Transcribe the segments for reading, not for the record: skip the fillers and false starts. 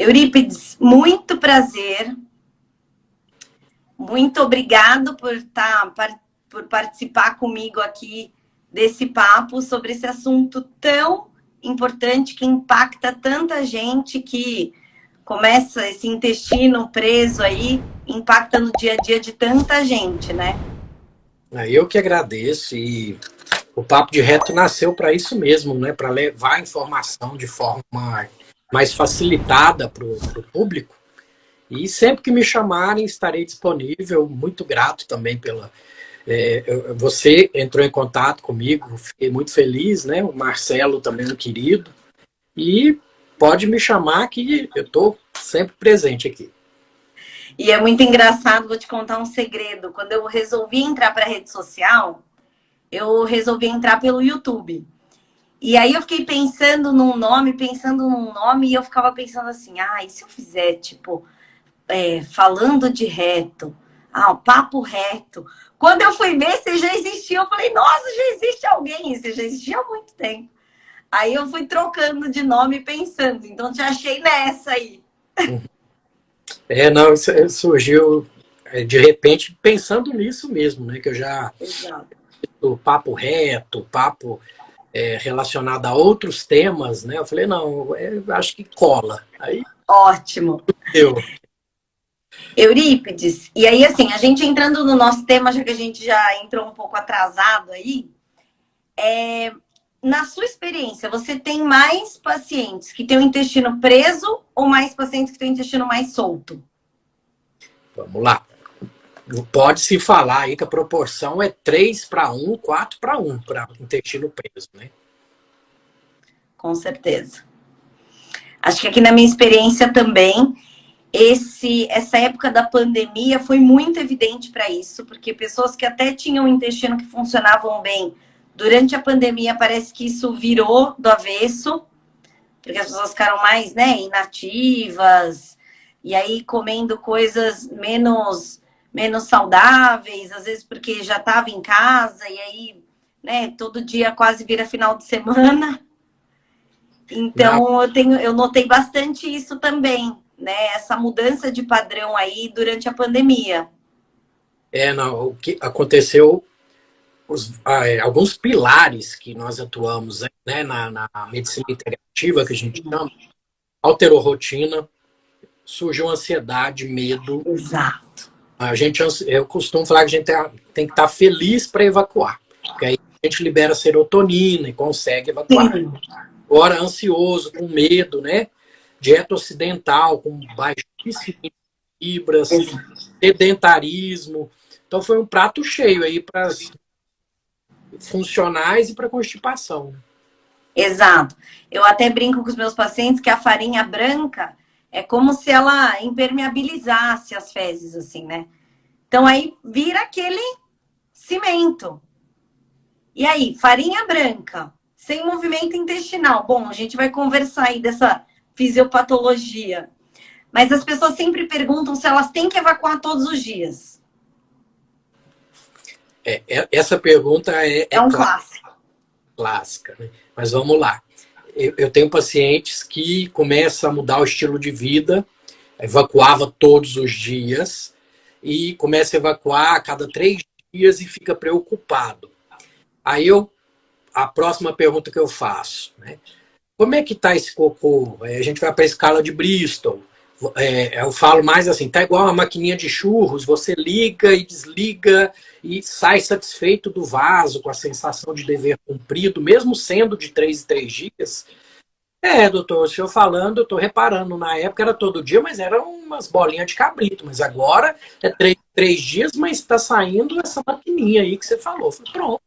Eurípides, muito prazer. Muito obrigado por participar comigo aqui desse papo sobre esse assunto tão importante que impacta tanta gente, que começa esse intestino preso aí, impacta no dia a dia de tanta gente, né? Eu que agradeço, e o Papo de Reto nasceu para isso mesmo, né? Para levar a informação de forma mais facilitada para o público. E sempre que me chamarem, estarei disponível. Muito grato também pela... você entrou em contato comigo, fiquei muito feliz, né? O Marcelo também, um querido. E pode me chamar que eu estou sempre presente aqui. E é muito engraçado, vou te contar um segredo. Quando eu resolvi entrar para a rede social, eu resolvi entrar pelo YouTube. E aí eu fiquei pensando num nome, e eu ficava pensando assim, e se eu fizer, tipo... falando de reto, o papo reto. Quando eu fui ver, você já existia. Eu falei, nossa, já existe alguém. Você já existia há muito tempo. Aí eu fui trocando de nome pensando. Então, te achei nessa aí. Não, isso surgiu de repente pensando nisso mesmo, né? Que eu já... Exato. O papo reto, papo relacionado a outros temas, né? Eu falei, não, acho que cola. Aí... Ótimo. Eu... Eurípides, e aí assim, a gente entrando no nosso tema, já que a gente já entrou um pouco atrasado aí, na sua experiência, você tem mais pacientes que têm o intestino preso ou mais pacientes que têm o intestino mais solto? Vamos lá. Pode-se falar aí que a proporção é 3:1, 4:1 para o intestino preso, né? Com certeza. Acho que aqui na minha experiência também, essa época da pandemia foi muito evidente para isso, porque pessoas que até tinham o intestino que funcionavam bem, durante a pandemia parece que isso virou do avesso, porque as pessoas ficaram mais, né, inativas, e aí comendo coisas menos saudáveis, às vezes porque já estava em casa, e aí, né, todo dia quase vira final de semana. Então, eu notei bastante isso também, né? Essa mudança de padrão aí durante a pandemia. Não, o que aconteceu, alguns pilares que nós atuamos, né, na medicina integrativa, que a gente chama, alterou rotina, surgiu ansiedade, medo. Exato. Eu costumo falar que a gente tem que estar feliz para evacuar, porque aí a gente libera serotonina e consegue evacuar. Sim. Agora, ansioso, com medo, né? Dieta ocidental, com baixíssimas fibras, sedentarismo. Então, foi um prato cheio aí para as funcionais e para constipação. Exato. Eu até brinco com os meus pacientes que a farinha branca é como se ela impermeabilizasse as fezes, assim, né? Então, aí vira aquele cimento. E aí, farinha branca, sem movimento intestinal. Bom, a gente vai conversar aí dessa fisiopatologia. Mas as pessoas sempre perguntam se elas têm que evacuar todos os dias. Essa pergunta é um clássico. Clássica, né? Mas vamos lá. Eu tenho pacientes que começam a mudar o estilo de vida, evacuava todos os dias, e começa a evacuar a cada 3 dias e fica preocupado. Aí a próxima pergunta que eu faço, né? Como é que tá esse cocô? A gente vai para a escala de Bristol. Eu falo mais assim, tá igual uma maquininha de churros, você liga e desliga e sai satisfeito do vaso, com a sensação de dever cumprido, mesmo sendo de 3 em 3 dias. Doutor, o senhor falando, eu tô reparando, na época era todo dia, mas eram umas bolinhas de cabrito, mas agora é 3 em 3 dias, mas está saindo essa maquininha aí que você falou. Eu falei, pronto.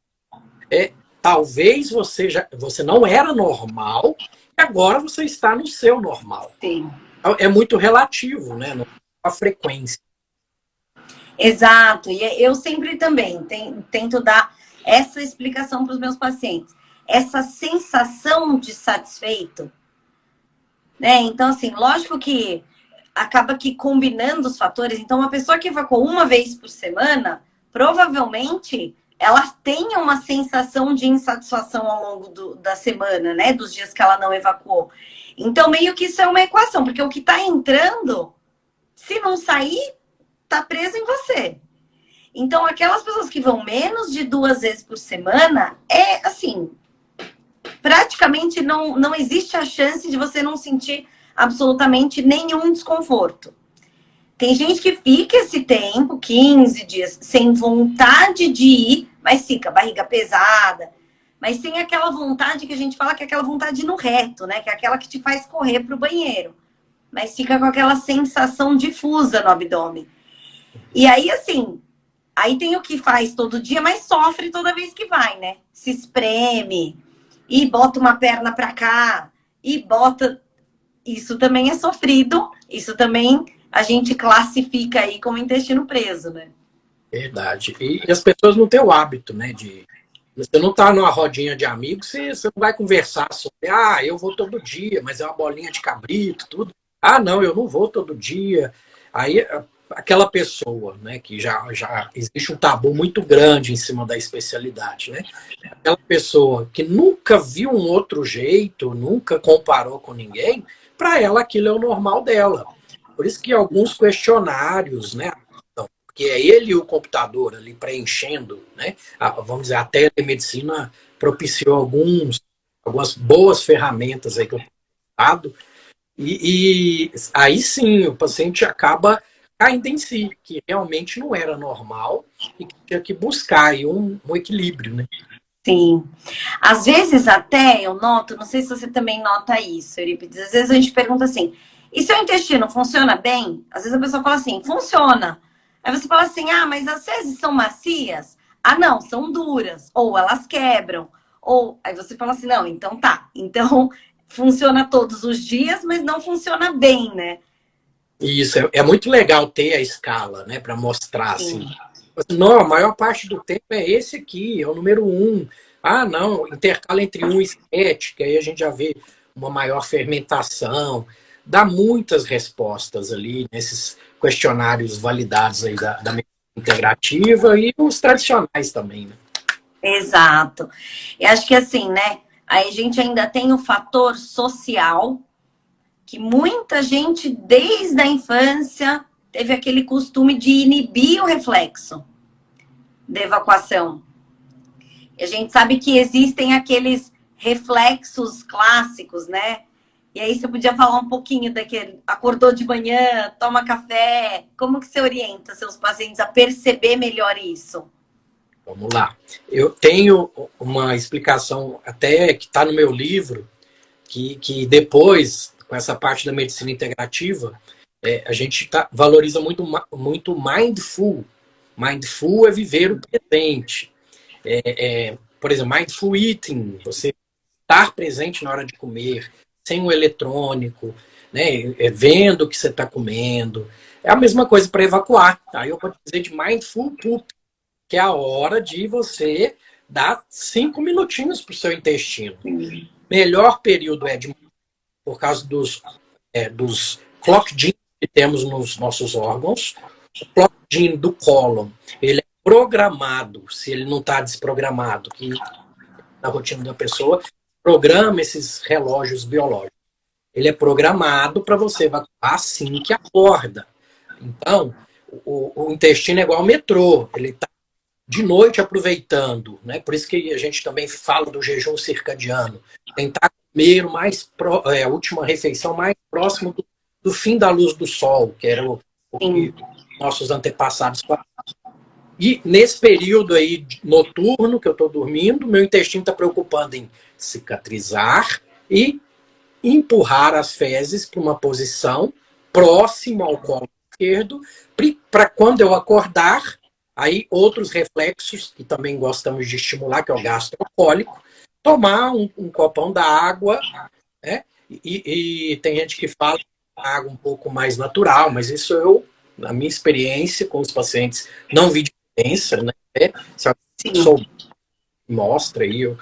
Talvez você não era normal e agora você está no seu normal. Sim. É muito relativo, né? A frequência. Exato. E eu sempre também tento dar essa explicação para os meus pacientes. Essa sensação de satisfeito, né? Então, assim, lógico que acaba que combinando os fatores. Então, uma pessoa que evacuou uma vez por semana, provavelmente ela tem uma sensação de insatisfação ao longo da semana, né? Dos dias que ela não evacuou. Então, meio que isso é uma equação, porque o que está entrando, se não sair, está preso em você. Então, aquelas pessoas que vão menos de 2 vezes por semana, é assim, praticamente não existe a chance de você não sentir absolutamente nenhum desconforto. Tem gente que fica esse tempo, 15 dias, sem vontade de ir, mas fica barriga pesada, mas sem aquela vontade que a gente fala que é aquela vontade no reto, né? Que é aquela que te faz correr para o banheiro. Mas fica com aquela sensação difusa no abdômen. E aí, assim, aí tem o que faz todo dia, mas sofre toda vez que vai, né? Se espreme, e bota uma perna para cá, e bota... Isso também é sofrido, isso também a gente classifica aí como intestino preso, né? Verdade. E as pessoas não têm o hábito, né? Você não está numa rodinha de amigos, você não vai conversar sobre, eu vou todo dia, mas é uma bolinha de cabrito, tudo. Não, eu não vou todo dia. Aí aquela pessoa, né, que já existe um tabu muito grande em cima da especialidade, né? Aquela pessoa que nunca viu um outro jeito, nunca comparou com ninguém, para ela aquilo é o normal dela. Por isso que alguns questionários, né, que é ele e o computador ali preenchendo, né? Vamos dizer, a telemedicina propiciou algumas boas ferramentas aí que eu tenho dado, e aí sim o paciente acaba caindo em si, que realmente não era normal e que tinha que buscar aí um equilíbrio, né? Sim. Às vezes até eu noto, não sei se você também nota isso, Eurípides, às vezes a gente pergunta assim, e seu intestino funciona bem? Às vezes a pessoa fala assim, funciona. Aí você fala assim, mas as fezes são macias? Não, são duras. Ou elas quebram. Ou aí você fala assim, não, então tá. Então funciona todos os dias, mas não funciona bem, né? Isso, é muito legal ter a escala, né, para mostrar Sim. assim. Não, a maior parte do tempo é esse aqui, é o número 1. Não, intercala entre 1 e 7, que aí a gente já vê uma maior fermentação. Dá muitas respostas ali nesses questionários validados aí da medicina integrativa e os tradicionais também, né? Exato. E acho que assim, né? Aí a gente ainda tem o fator social, que muita gente, desde a infância, teve aquele costume de inibir o reflexo da evacuação. E a gente sabe que existem aqueles reflexos clássicos, né? E aí você podia falar um pouquinho daquele, acordou de manhã, toma café, como que você orienta seus pacientes a perceber melhor isso? Vamos lá. Eu tenho uma explicação até que está no meu livro, que depois, com essa parte da medicina integrativa, a gente valoriza muito mindful. Mindful é viver o presente. Por exemplo, mindful eating, você estar presente na hora de comer, sem o eletrônico, né, vendo o que você está comendo. É a mesma coisa para evacuar. Aí eu vou dizer de mindful poop, que é a hora de você dar 5 minutinhos para o seu intestino. Melhor período por causa dos clock genes que temos nos nossos órgãos. O clock gene do cólon, ele é programado, se ele não está desprogramado, que na rotina da pessoa, programa esses relógios biológicos. Ele é programado para você evacuar assim que acorda. Então, o intestino é igual ao metrô, ele está de noite aproveitando, né? Por isso que a gente também fala do jejum circadiano. Tentar comer a última refeição mais próximo do fim da luz do sol, que era o que nossos antepassados falavam. E nesse período aí noturno que eu estou dormindo, meu intestino está preocupando em cicatrizar e empurrar as fezes para uma posição próxima ao colo esquerdo, para quando eu acordar, aí outros reflexos que também gostamos de estimular, que é o gastrocólico, tomar um copão da água, né? E tem gente que fala água um pouco mais natural, mas isso eu, na minha experiência com os pacientes, não vi diferença, né? Se alguém souber, mostra aí, eu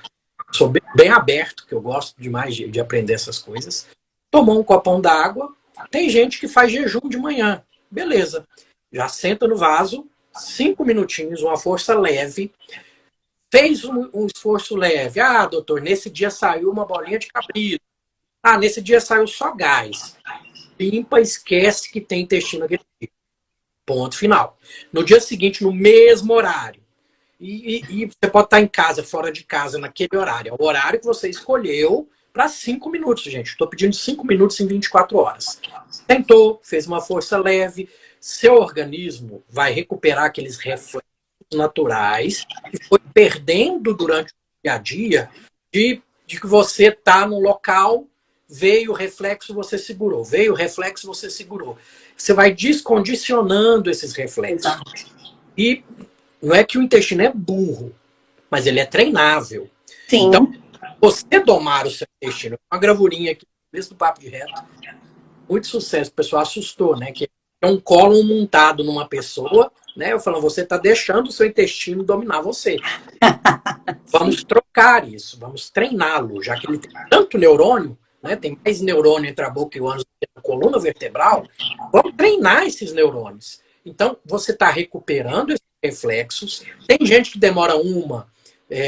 sou bem aberto, que eu gosto demais de aprender essas coisas. Tomou um copão d'água, tem gente que faz jejum de manhã, beleza, já senta no vaso, 5 minutinhos, uma força leve, fez um esforço leve, doutor, nesse dia saiu uma bolinha de cabrito, Ah, nesse dia saiu só gás. Limpa, esquece que tem intestino aquele dia. Ponto final. No dia seguinte, no mesmo horário. E você pode estar em casa, fora de casa, naquele horário. É o horário que você escolheu para 5 minutos, gente. Estou pedindo 5 minutos em 24 horas. Tentou, fez uma força leve. Seu organismo vai recuperar aqueles reflexos naturais que foi perdendo durante o dia a dia de que você está no local, veio o reflexo, você segurou. Veio o reflexo, você segurou. Você vai descondicionando esses reflexos. E não é que o intestino é burro, mas ele é treinável. Sim. Então, você domar o seu intestino, uma gravurinha aqui, mesmo do papo de reto, muito sucesso. O pessoal assustou, né? Que é um cólon montado numa pessoa, né? Eu falo, você está deixando o seu intestino dominar você. Vamos trocar isso, vamos treiná-lo, já que ele tem tanto neurônio, né? Tem mais neurônio entre a boca e o ânus do que a coluna vertebral. Vamos treinar esses neurônios. Então, você está recuperando esses reflexos. Tem gente que demora uma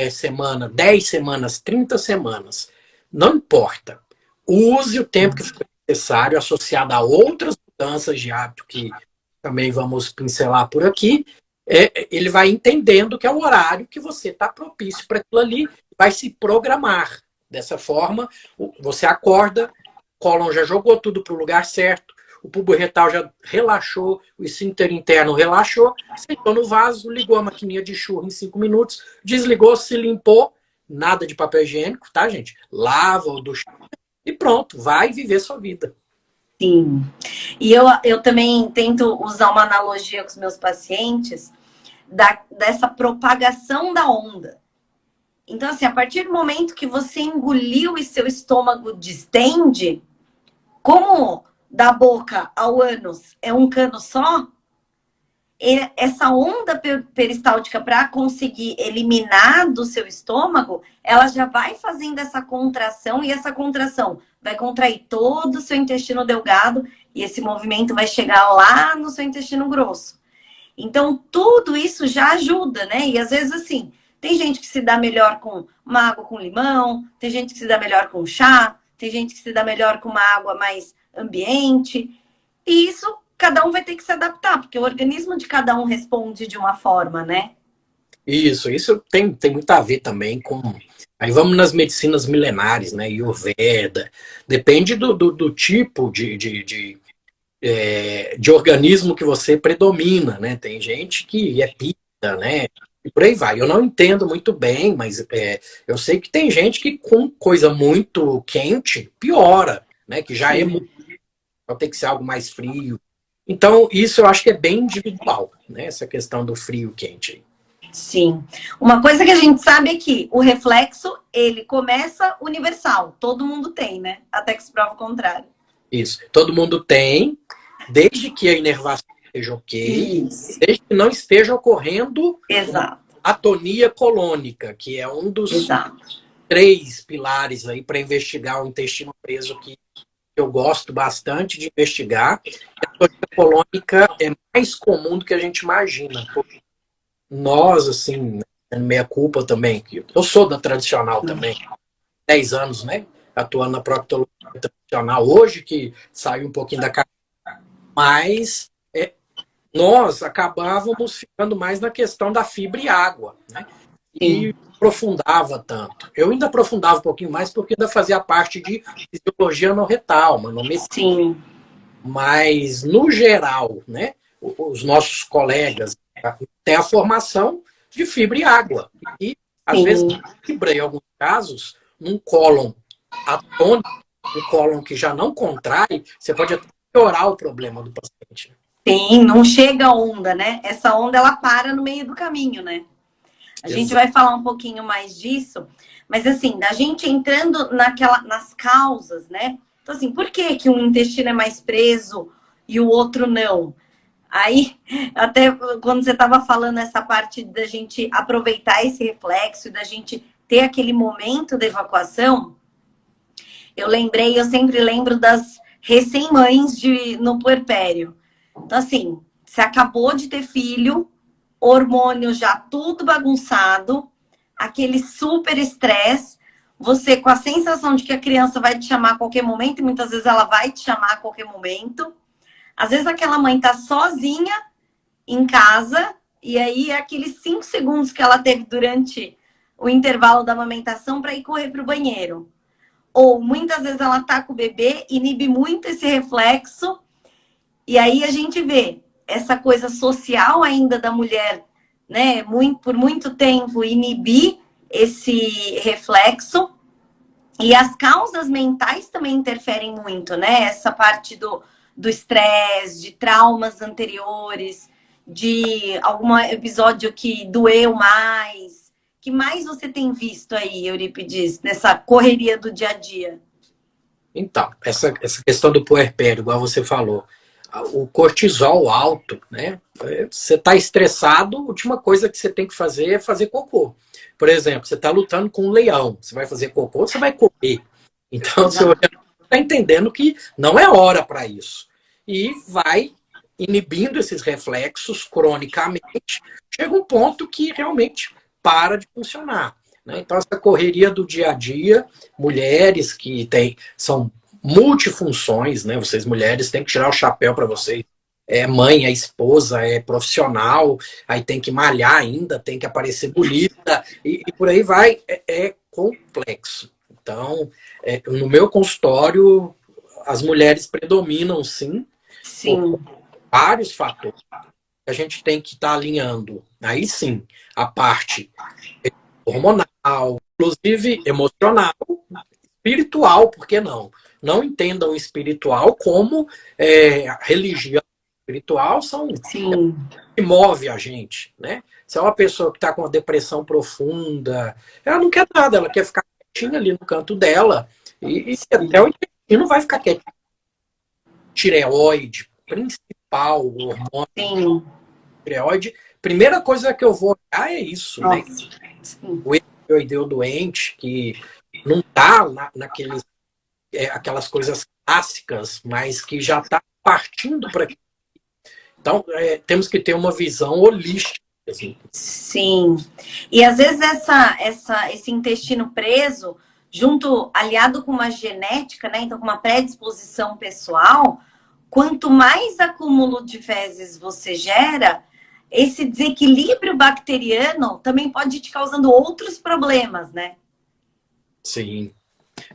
semana, 10 semanas, 30 semanas. Não importa. Use o tempo que for necessário, associado a outras mudanças de hábito que também vamos pincelar por aqui. Ele vai entendendo que é o horário que você está propício para aquilo ali, vai se programar. Dessa forma, você acorda, o cólon já jogou tudo para o lugar certo, o pubo retal já relaxou, o esfíncter interno relaxou, sentou no vaso, ligou a maquininha de churro em 5 minutos, desligou, se limpou, nada de papel higiênico, tá, gente? Lava o ducha e pronto, vai viver sua vida. Sim. E eu também tento usar uma analogia com os meus pacientes dessa propagação da onda. Então, assim, a partir do momento que você engoliu e seu estômago distende, como da boca ao ânus é um cano só, essa onda peristáltica para conseguir eliminar do seu estômago, ela já vai fazendo essa contração, e essa contração vai contrair todo o seu intestino delgado, e esse movimento vai chegar lá no seu intestino grosso. Então, tudo isso já ajuda, né? E às vezes, assim, tem gente que se dá melhor com uma água com limão, tem gente que se dá melhor com chá, tem gente que se dá melhor com uma água mais ambiente. E isso, cada um vai ter que se adaptar, porque o organismo de cada um responde de uma forma, né? Isso tem muito a ver também com... Aí vamos nas medicinas milenares, né? Ayurveda. Depende do tipo de organismo que você predomina, né? Tem gente que é pitta, né? E por aí vai. Eu não entendo muito bem, mas eu sei que tem gente que com coisa muito quente piora, né? Que já é muito... Então tem que ser algo mais frio. Então, isso eu acho que é bem individual, né? Essa questão do frio e quente. Sim. Uma coisa que a gente sabe é que o reflexo, ele começa universal. Todo mundo tem, né? Até que se prova o contrário. Isso. Todo mundo tem, desde que a inervação esteja ok, Isso. desde que não esteja ocorrendo Exato. atonia colônica, que é um dos Exato. 3 pilares aí para investigar o intestino preso, que eu gosto bastante de investigar. A atonia colônica é mais comum do que a gente imagina. Nós, assim, meia culpa também, eu sou da tradicional também, 10 anos, né? Atuando na proctologia tradicional, hoje que saiu um pouquinho da casa, mas nós acabávamos ficando mais na questão da fibra e água, né? E aprofundava tanto. Eu ainda aprofundava um pouquinho mais porque ainda fazia parte de fisiologia anorretal, Sim. mas no geral, né? Os nossos colegas têm a formação de fibra e água. E às vezes fibra, em alguns casos, um cólon atônico, um cólon que já não contrai, você pode até piorar o problema do paciente. Sim, não chega a onda, né? Essa onda, ela para no meio do caminho, né? A gente vai falar um pouquinho mais disso, mas assim, da gente entrando nas causas, né? Então assim, por que um intestino é mais preso e o outro não? Aí, até quando você estava falando essa parte da gente aproveitar esse reflexo, da gente ter aquele momento de evacuação, eu sempre lembro das recém-mães no puerpério. Então assim, você acabou de ter filho, hormônio já tudo bagunçado, aquele super estresse, você com a sensação de que a criança vai te chamar a qualquer momento, e muitas vezes ela vai te chamar a qualquer momento. Às vezes aquela mãe tá sozinha em casa, e aí é aqueles 5 segundos que ela teve durante o intervalo da amamentação para ir correr para o banheiro. Ou muitas vezes ela tá com o bebê, inibe muito esse reflexo, e aí a gente vê essa coisa social ainda da mulher, né, por muito tempo inibir esse reflexo. E as causas mentais também interferem muito, né? Essa parte do estresse, de traumas anteriores, de algum episódio que doeu mais. Que mais você tem visto aí, Eurípides, nessa correria do dia a dia? Então, essa questão do puerpério, igual você falou, o cortisol alto, né? Você está estressado, a última coisa que você tem que fazer é fazer cocô. Por exemplo, você está lutando com um leão, você vai fazer cocô, você vai comer. Então, você está entendendo que não é hora para isso. E vai inibindo esses reflexos cronicamente, chega um ponto que realmente para de funcionar. Né? Então, essa correria do dia a dia, mulheres que são multifunções, né? Vocês mulheres têm que tirar o chapéu para vocês. É mãe, é esposa, é profissional, aí tem que malhar ainda, tem que aparecer bonita, e por aí vai, é complexo. Então, no meu consultório, as mulheres predominam, sim, Sim. por vários fatores. A gente tem que estar alinhando, aí sim, a parte hormonal, inclusive emocional, espiritual, por que não? Não entendam o espiritual como religião. Espiritual Sim. que move a gente, né? Se é uma pessoa que está com uma depressão profunda, ela não quer nada, ela quer ficar quietinha ali no canto dela e até o intestino vai ficar quietinho. Tireoide, principal, o hormônio Sim. tireoide, primeira coisa que eu vou olhar é isso, Nossa. né? Sim. O tireoideu doente que não está aquelas coisas clássicas, mas que já está partindo para. Então, temos que ter uma visão holística. Assim. Sim. E às vezes esse intestino preso, aliado com uma genética, né? Então, com uma predisposição pessoal, quanto mais acúmulo de fezes você gera, esse desequilíbrio bacteriano também pode ir te causando outros problemas, né? Sim,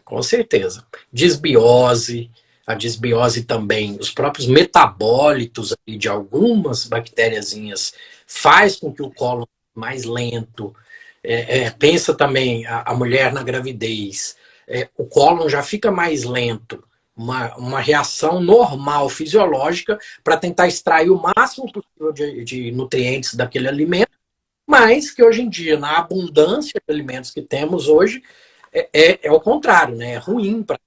com certeza. Desbiose. A desbiose também, os próprios metabólitos de algumas bactériazinhas faz com que o cólon mais lento. Pensa também a mulher na gravidez. O cólon já fica mais lento. Uma reação normal, fisiológica, para tentar extrair o máximo possível de nutrientes daquele alimento, mas que hoje em dia, na abundância de alimentos que temos hoje, é o contrário, né? É ruim para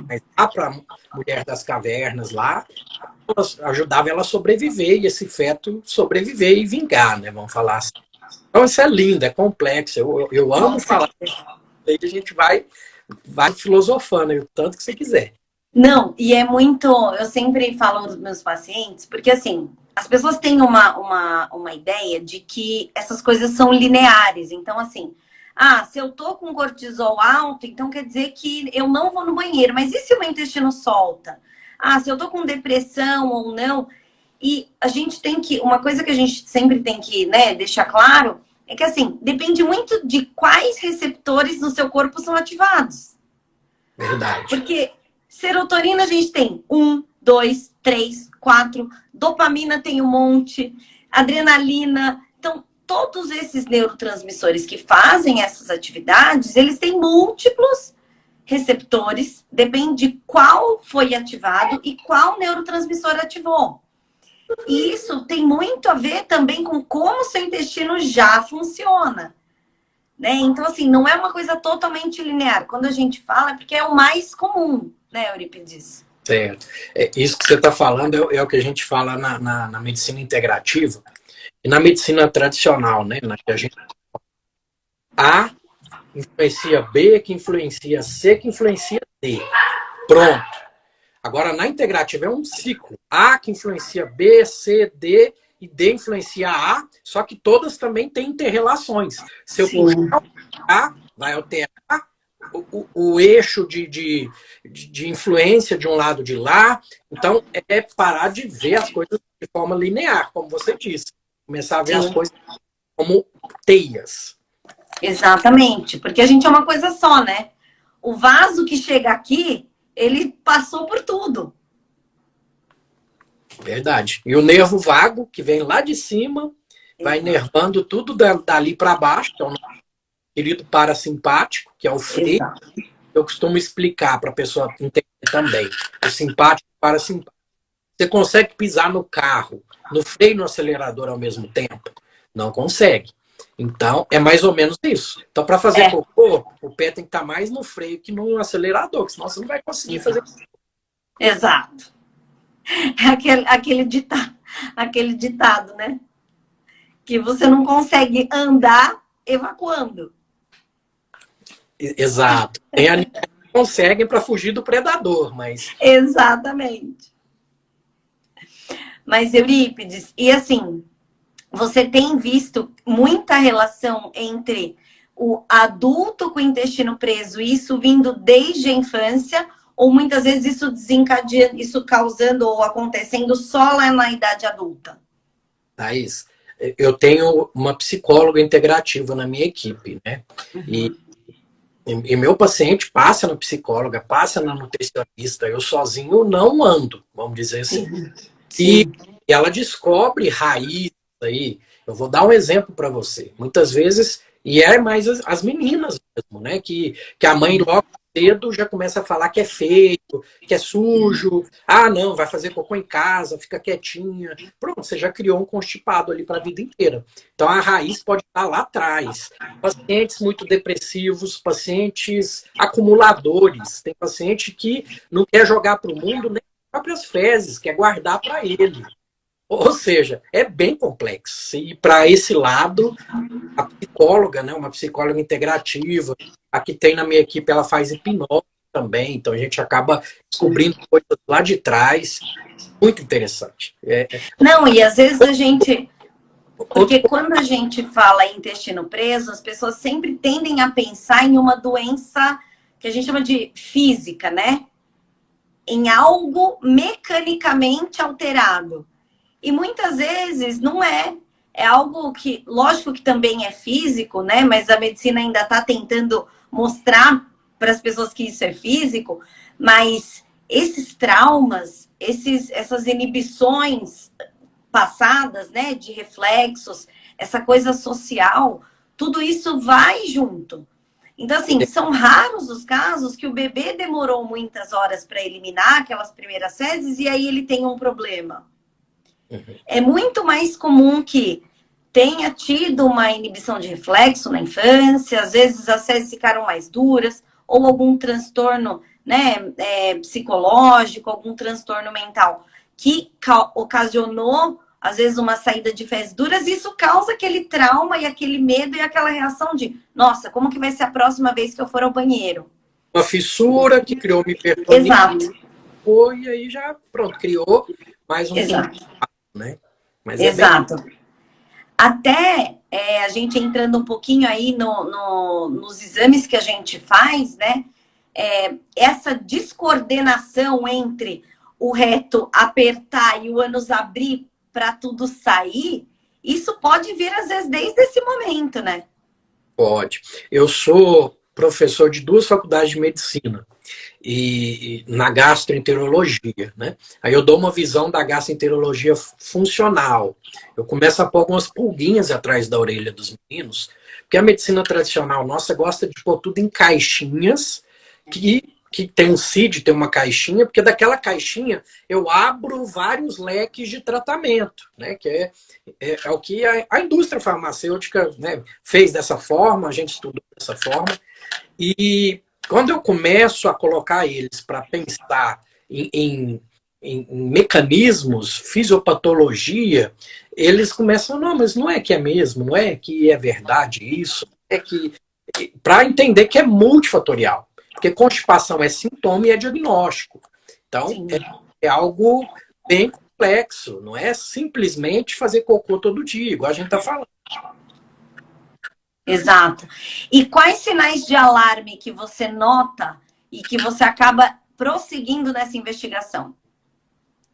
mas lá para a mulher das cavernas lá, ajudava ela a sobreviver e esse feto sobreviver e vingar, né? Vamos falar assim. Então isso é lindo, é complexo. Eu amo falar. Aí a gente vai filosofando o tanto que você quiser. Não, e é muito. Eu sempre falo dos meus pacientes, porque assim, as pessoas têm uma ideia de que essas coisas são lineares. Então, assim. Se eu tô com cortisol alto, então quer dizer que eu não vou no banheiro. Mas e se o meu intestino solta? Se eu tô com depressão ou não? E a gente tem que... Uma coisa que a gente sempre tem que, né, deixar claro é que, assim, depende muito de quais receptores no seu corpo são ativados. Verdade. Porque serotonina a gente tem 1, 2, 3, 4. Dopamina tem um monte. Adrenalina. Então, todos esses neurotransmissores que fazem essas atividades, eles têm múltiplos receptores, depende de qual foi ativado e qual neurotransmissor ativou. E isso tem muito a ver também com como o seu intestino já funciona. Né? Então, assim, não é uma coisa totalmente linear. Quando a gente fala, é porque é o mais comum, né, Eurípides? Certo. Isso que você está falando é o que a gente fala na medicina integrativa. E na medicina tradicional, né, na que a gente A influencia B, que influencia C, que influencia D. Pronto. Agora, na integrativa é um ciclo. A que influencia B, C, D e D influencia A, só que todas também têm interrelações. Se eu puxar A, vai alterar o eixo de influência de um lado de lá. Então, é parar de ver as coisas de forma linear, como você disse. Começar a ver as Sim, coisas como teias. exatamente. Porque a gente é uma coisa só, né? O vaso que chega aqui, ele passou por tudo. Verdade. E o nervo vago, que vem lá de cima, vai nervando tudo dali para baixo, que é o nosso querido parasimpático, que é o freio. Exato. Eu costumo explicar para a pessoa entender também. O simpático e o parasimpático. Você consegue pisar no carro, no freio e no acelerador ao mesmo tempo? Não consegue. Então, é mais ou menos isso. Então, para fazer cocô, o pé tem que estar mais no freio que no acelerador, senão você não vai conseguir fazer. Exato. É aquele ditado, né? Que você não consegue andar evacuando. Exato. Tem animais que conseguem para fugir do predador, mas... Exatamente. Mas, Eurípides, e assim, você tem visto muita relação entre o adulto com o intestino preso, isso vindo desde a infância, ou muitas vezes isso desencadeia, isso causando ou acontecendo só lá na idade adulta? Thaís, eu tenho uma psicóloga integrativa na minha equipe, né? E meu paciente passa na psicóloga, passa na nutricionista, eu sozinho não ando, vamos dizer assim. Sim. E ela descobre raízes aí. Eu vou dar um exemplo para você. Muitas vezes, e é mais as meninas mesmo, né? Que a mãe logo cedo já começa a falar que é feio, que é sujo. Ah, não, vai fazer cocô em casa, fica quietinha. Pronto, você já criou um constipado ali para a vida inteira. Então a raiz pode estar lá atrás. Pacientes muito depressivos, pacientes acumuladores. Tem paciente que não quer jogar para o mundo nem as próprias fezes, quer guardar para ele. Ou seja, é bem complexo. E para esse lado, a psicóloga, né, uma psicóloga integrativa, a que tem na minha equipe, ela faz hipnose também, então a gente acaba descobrindo coisas lá de trás, muito interessante. Não, e às vezes a gente... Porque quando a gente fala em intestino preso, as pessoas sempre tendem a pensar em uma doença que a gente chama de física, né? Em algo mecanicamente alterado. E muitas vezes não é. É algo que, lógico que também é físico, né? Mas a medicina ainda está tentando mostrar para as pessoas que isso é físico. Mas esses traumas, essas inibições passadas, né? De reflexos, essa coisa social, tudo isso vai junto. Então, assim, são raros os casos que o bebê demorou muitas horas para eliminar aquelas primeiras fezes e aí ele tem um problema. É muito mais comum que tenha tido uma inibição de reflexo na infância, às vezes as fezes ficaram mais duras, ou algum transtorno, né, psicológico, algum transtorno mental, que ocasionou, às vezes, uma saída de fezes duras, e isso causa aquele trauma e aquele medo e aquela reação de, nossa, como que vai ser a próxima vez que eu for ao banheiro? Uma fissura que criou uma hipertonia. Exato. E aí já, pronto, criou mais um... Exato. Né? Mas Exato. Até a gente entrando um pouquinho aí nos exames que a gente faz, né? Essa descoordenação entre o reto apertar e o ânus abrir para tudo sair, isso pode vir, às vezes, desde esse momento, né? Pode. Eu sou professor de 2 faculdades de medicina e na gastroenterologia, né? Aí eu dou uma visão da gastroenterologia funcional. Eu começo a pôr algumas pulguinhas atrás da orelha dos meninos, porque a medicina tradicional nossa gosta de pôr tudo em caixinhas que tem um CID, tem uma caixinha, porque daquela caixinha eu abro vários leques de tratamento, né? Que é o que a indústria farmacêutica, né, fez dessa forma, a gente estudou dessa forma. E quando eu começo a colocar eles para pensar em mecanismos, fisiopatologia, eles começam, não, mas não é que é mesmo, não é que é verdade isso, é que... Para entender que é multifatorial. Porque constipação é sintoma e é diagnóstico. Então, é algo bem complexo. Não é simplesmente fazer cocô todo dia, igual a gente está falando. Exato. E quais sinais de alarme que você nota e que você acaba prosseguindo nessa investigação?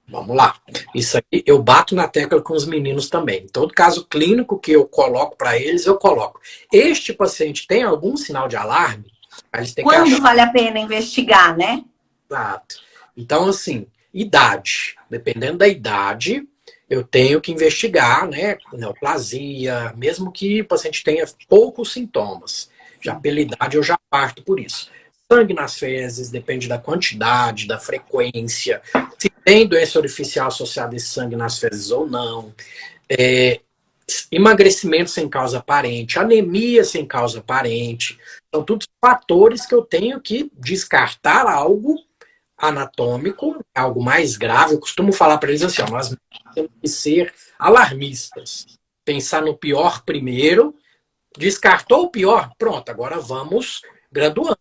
Vamos lá. Isso aí eu bato na tecla com os meninos também. Em todo caso clínico que eu coloco para eles, eu coloco. Este paciente tem algum sinal de alarme? Eles têm Quando que achar. vale a pena investigar, né? Exato. Então, assim, idade. Dependendo da idade, eu tenho que investigar, né? Neoplasia, mesmo que o paciente tenha poucos sintomas. Já pela idade, eu já parto por isso. Sangue nas fezes, depende da quantidade, da frequência, se tem doença orificial associada a esse sangue nas fezes ou não. Emagrecimento sem causa aparente, anemia sem causa aparente. São todos fatores que eu tenho que descartar algo anatômico, algo mais grave. Eu costumo falar para eles assim, ó, nós temos que ser alarmistas. Pensar no pior primeiro, descartou o pior, pronto, agora vamos graduando.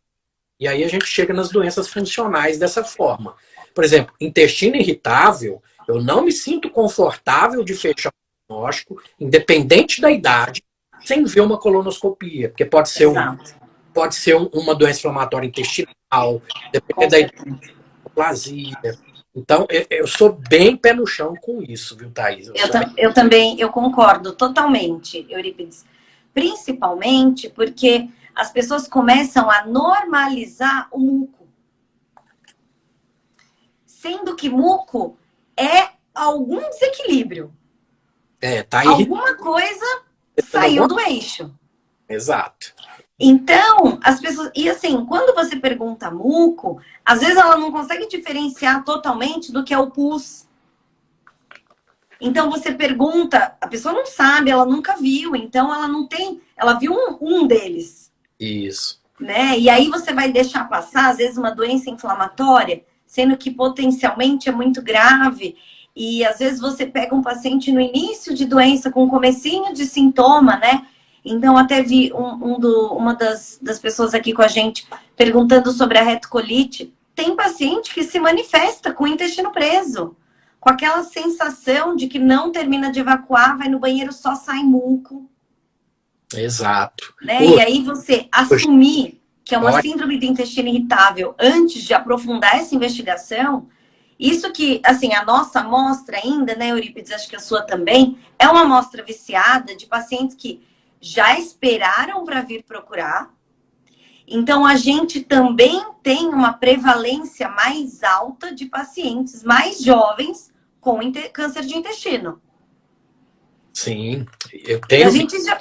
E aí a gente chega nas doenças funcionais dessa forma. Por exemplo, intestino irritável, eu não me sinto confortável de fechar o diagnóstico, independente da idade, sem ver uma colonoscopia, porque pode ser, uma doença inflamatória intestinal, dependendo da hipoplasia. Então, eu sou bem pé no chão com isso, viu, Thaís? Eu também, eu concordo totalmente, Eurípides. Principalmente porque as pessoas começam a normalizar o muco. Sendo que muco é algum desequilíbrio. Tá aí. Alguma coisa saiu do eixo. Exato. Então, as pessoas... E assim, quando você pergunta muco, às vezes ela não consegue diferenciar totalmente do que é o pus. Então, você pergunta, a pessoa não sabe, ela nunca viu, então ela não tem... Ela viu um deles. Isso. Né? E aí você vai deixar passar, às vezes, uma doença inflamatória, sendo que potencialmente é muito grave. E às vezes você pega um paciente no início de doença, com um comecinho de sintoma, né? Então, até vi uma das pessoas aqui com a gente perguntando sobre a retocolite. Tem paciente que se manifesta com o intestino preso, com aquela sensação de que não termina de evacuar, vai no banheiro, só sai muco. Exato. Né? E aí você assumir que é uma síndrome do intestino irritável antes de aprofundar essa investigação, isso que, assim, a nossa amostra ainda, né, Eurípides, acho que a sua também, é uma amostra viciada de pacientes que já esperaram para vir procurar. Então, a gente também tem uma prevalência mais alta de pacientes mais jovens com câncer de intestino. Sim, eu tenho... E a gente já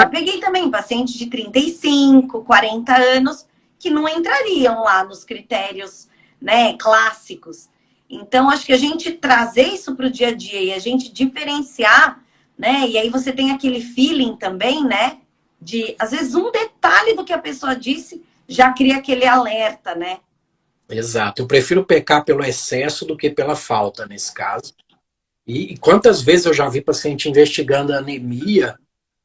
peguei também pacientes de 35, 40 anos que não entrariam lá nos critérios, né, clássicos. Então, acho que a gente trazer isso para o dia a dia e a gente diferenciar, né, e aí você tem aquele feeling também, né, de, às vezes, um detalhe do que a pessoa disse já cria aquele alerta, né? Exato. Eu prefiro pecar pelo excesso do que pela falta, nesse caso. E quantas vezes eu já vi paciente investigando anemia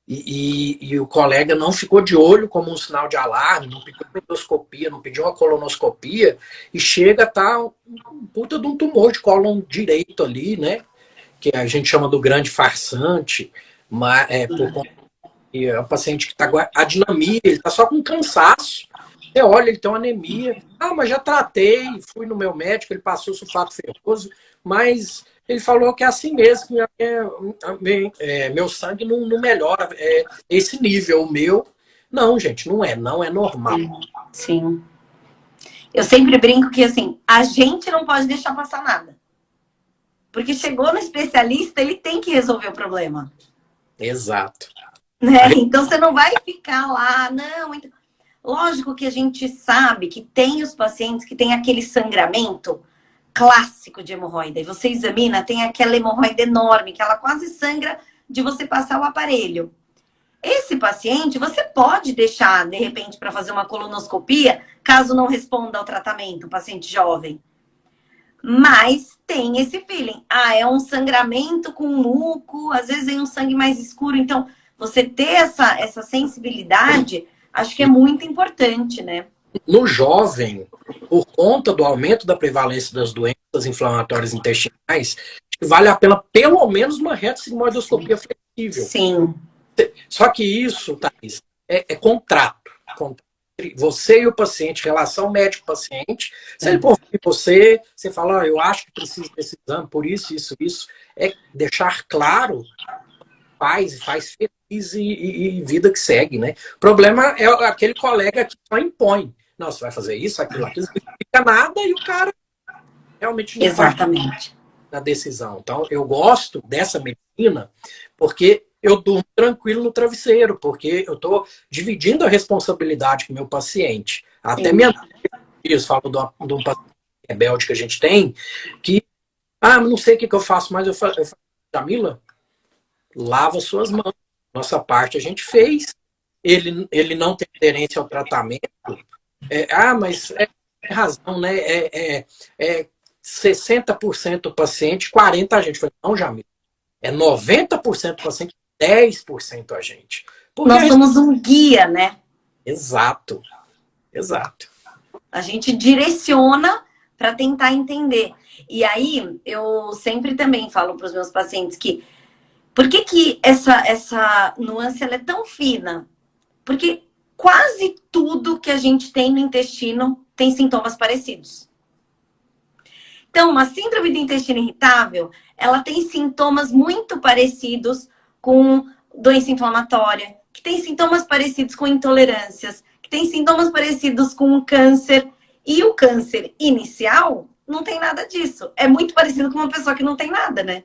e o colega não ficou de olho como um sinal de alarme, não pediu uma endoscopia, não pediu uma colonoscopia, e chega a estar um puta de um tumor de cólon direito ali, né? Que a gente chama do grande farsante, mas por conta que é o paciente que está com adinamia, ele está só com cansaço. Você olha, ele tem uma anemia. Ah, mas já tratei, fui no meu médico, ele passou sulfato ferroso, mas ele falou que é assim mesmo, que meu sangue não melhora esse nível. O meu, não, gente, não é normal. Sim. Eu sempre brinco que, assim, a gente não pode deixar passar nada. Porque chegou no especialista, ele tem que resolver o problema. Exato. Né? Então, você não vai ficar lá, não... Então... Lógico que a gente sabe que tem os pacientes que têm aquele sangramento clássico de hemorroida. E você examina, tem aquela hemorroida enorme, que ela quase sangra de você passar o aparelho. Esse paciente, você pode deixar, de repente, para fazer uma colonoscopia, caso não responda ao tratamento, paciente jovem. Mas tem esse feeling. Ah, é um sangramento com muco, às vezes é um sangue mais escuro. Então, você ter essa sensibilidade, acho que é muito importante, né? No jovem, por conta do aumento da prevalência das doenças inflamatórias intestinais, vale a pena pelo menos uma retosigmoidoscopia flexível. Sim. Só que isso, Thaís, é contrato. Entre você e o paciente, relação médico-paciente. Se ele confia em você, você fala, eu acho que preciso desse exame, por isso, isso. É deixar claro, faz feliz e vida que segue, né? O problema é aquele colega que só impõe. Não, você vai fazer isso, aquilo, não explica nada e o cara realmente não faz na decisão. Então, eu gosto dessa medicina porque eu durmo tranquilo no travesseiro, porque eu estou dividindo a responsabilidade com o meu paciente. Até minha filhos falam de um paciente rebelde que a gente tem, que, não sei o que eu faço, mas eu falo, Jamila, lava suas mãos. Nossa parte a gente fez. Ele não tem aderência ao tratamento. Mas é razão, né? 60% o paciente, 40% a gente. Não, Jamila. É 90% o paciente, 10% a gente. Porque nós somos um guia, né? Exato. A gente direciona para tentar entender. E aí, eu sempre também falo para os meus pacientes que por que essa nuance ela é tão fina? Porque quase tudo que a gente tem no intestino tem sintomas parecidos. Então, uma síndrome do intestino irritável, ela tem sintomas muito parecidos com doença inflamatória, que tem sintomas parecidos com intolerâncias, que tem sintomas parecidos com o câncer. E o câncer inicial não tem nada disso. É muito parecido com uma pessoa que não tem nada, né?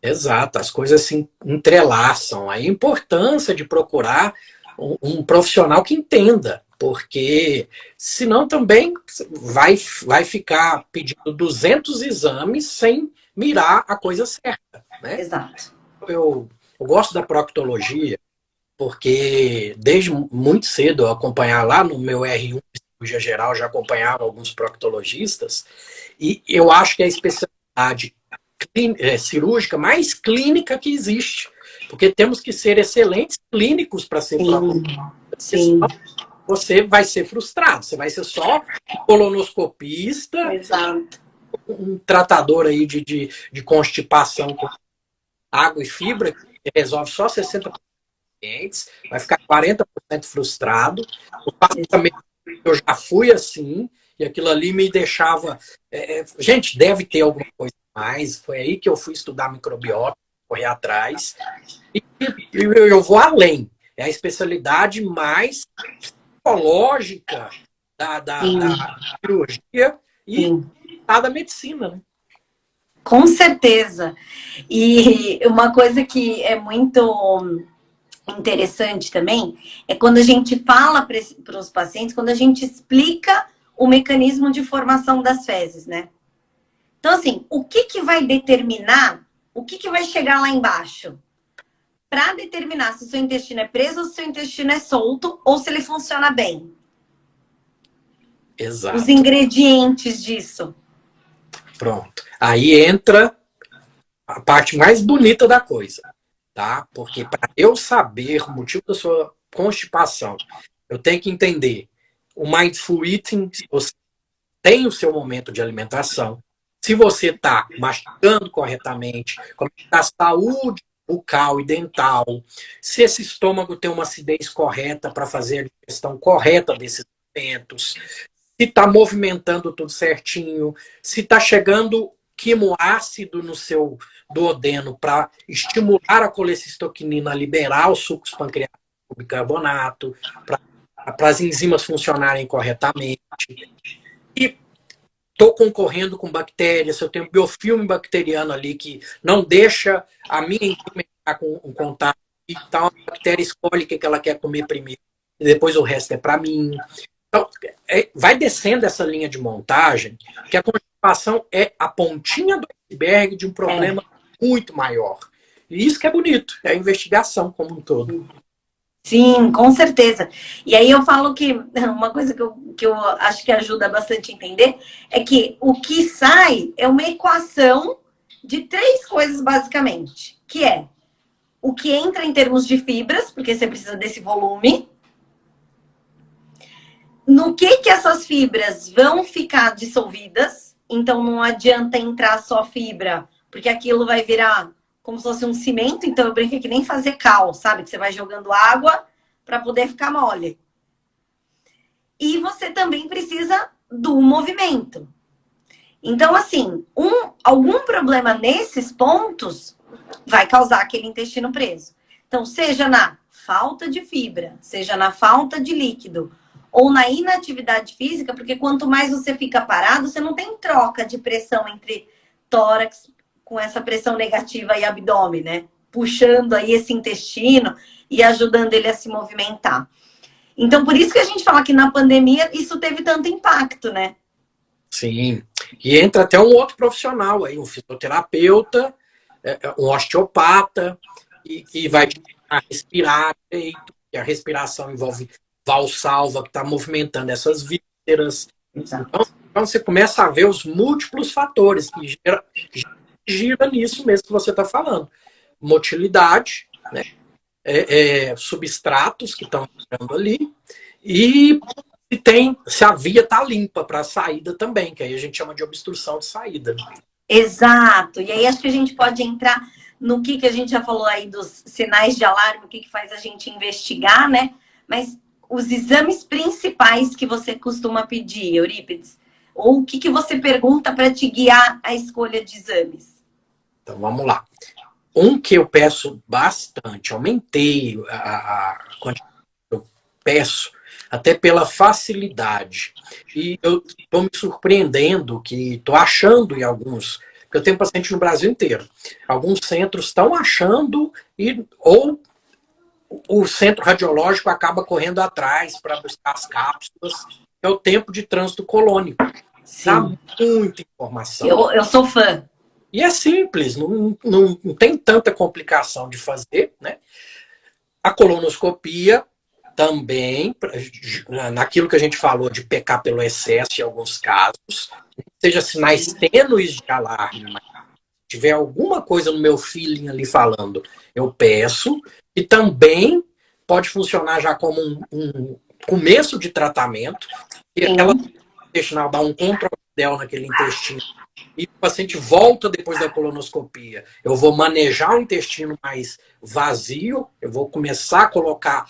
Exato, as coisas se entrelaçam. A importância de procurar um profissional que entenda, porque senão também vai ficar pedindo 200 exames sem mirar a coisa certa, né? Exato. Eu gosto da proctologia porque desde muito cedo eu acompanhava lá no meu R1 de cirurgia geral, já acompanhava alguns proctologistas e eu acho que é a especialidade cirúrgica mais clínica que existe. Porque temos que ser excelentes clínicos para ser proctologista. Sim. Você vai ser frustrado. Você vai ser só um colonoscopista, exato, um tratador aí de constipação com água e fibra, que resolve só 60% dos pacientes, vai ficar 40% frustrado. Eu já fui assim, e aquilo ali me deixava... gente, deve ter alguma coisa mais. Foi aí que eu fui estudar microbiota, correr atrás. E eu vou além. É a especialidade mais psicológica da cirurgia e da medicina, né? Com certeza. E uma coisa que é muito interessante também é quando a gente fala para os pacientes, quando a gente explica o mecanismo de formação das fezes, né? Então, assim, o que vai determinar, o que vai chegar lá embaixo? Para determinar se o seu intestino é preso ou se o seu intestino é solto ou se ele funciona bem. Exato. Os ingredientes disso. Pronto. Aí entra a parte mais bonita da coisa, tá? Porque para eu saber o motivo da sua constipação, eu tenho que entender o mindful eating, se você tem o seu momento de alimentação, se você está mastigando corretamente, como está a saúde bucal e dental, se esse estômago tem uma acidez correta para fazer a digestão correta desses alimentos, se está movimentando tudo certinho, se está chegando quimoácido no seu duodeno para estimular a colecistoquinina a liberar os sucos pancreáticos com bicarbonato, para as enzimas funcionarem corretamente. E estou concorrendo com bactérias, se eu tenho biofilme bacteriano ali que não deixa a minha enzima entrar com um contato, então a bactéria escolhe o que ela quer comer primeiro, e depois o resto é para mim. Então, vai descendo essa linha de montagem, que a constipação é a pontinha do iceberg de um problema muito maior. E isso que é bonito, é a investigação como um todo. Sim, com certeza. E aí eu falo que uma coisa que eu acho que ajuda bastante a entender é que o que sai é uma equação de 3 coisas, basicamente. Que é o que entra em termos de fibras, porque você precisa desse volume. No que essas fibras vão ficar dissolvidas. Então, não adianta entrar só fibra, porque aquilo vai virar como se fosse um cimento. Então, eu brinco que nem fazer cal, sabe? Que você vai jogando água para poder ficar mole. E você também precisa do movimento. Então, assim, algum problema nesses pontos vai causar aquele intestino preso. Então, seja na falta de fibra, seja na falta de líquido, ou na inatividade física, porque quanto mais você fica parado, você não tem troca de pressão entre tórax com essa pressão negativa e abdômen, né? Puxando aí esse intestino e ajudando ele a se movimentar. Então, por isso que a gente fala que na pandemia isso teve tanto impacto, né? Sim. E entra até um outro profissional aí, um fisioterapeuta, um osteopata, e vai te ensinar a respirar direito, e a respiração envolve valsalva, que está movimentando essas vísceras. Então, você começa a ver os múltiplos fatores que gira nisso mesmo que você está falando. Motilidade, né? Substratos que estão entrando ali, e se a via está limpa para a saída também, que aí a gente chama de obstrução de saída. Exato. E aí acho que a gente pode entrar no que a gente já falou aí dos sinais de alarme, o que faz a gente investigar, né? Mas os exames principais que você costuma pedir, Eurípides, ou o que você pergunta para te guiar a escolha de exames? Então vamos lá. Um que eu peço bastante, aumentei a quantidade que eu peço, até pela facilidade. E eu estou me surpreendendo que estou achando em alguns, porque eu tenho paciente no Brasil inteiro. Alguns centros estão achando, ou o centro radiológico acaba correndo atrás para buscar as cápsulas. É o tempo de trânsito colônico. Dá muita informação. Eu sou fã. E é simples, não tem tanta complicação de fazer, né? A colonoscopia também, naquilo que a gente falou de pecar pelo excesso em alguns casos, seja sinais tênues de alarme, mas se tiver alguma coisa no meu feeling ali falando, eu peço, e também pode funcionar já como um começo de tratamento, e aquela intestinal dá um control naquele intestino, e o paciente volta depois da colonoscopia. Eu vou manejar o intestino mais vazio, eu vou começar a colocar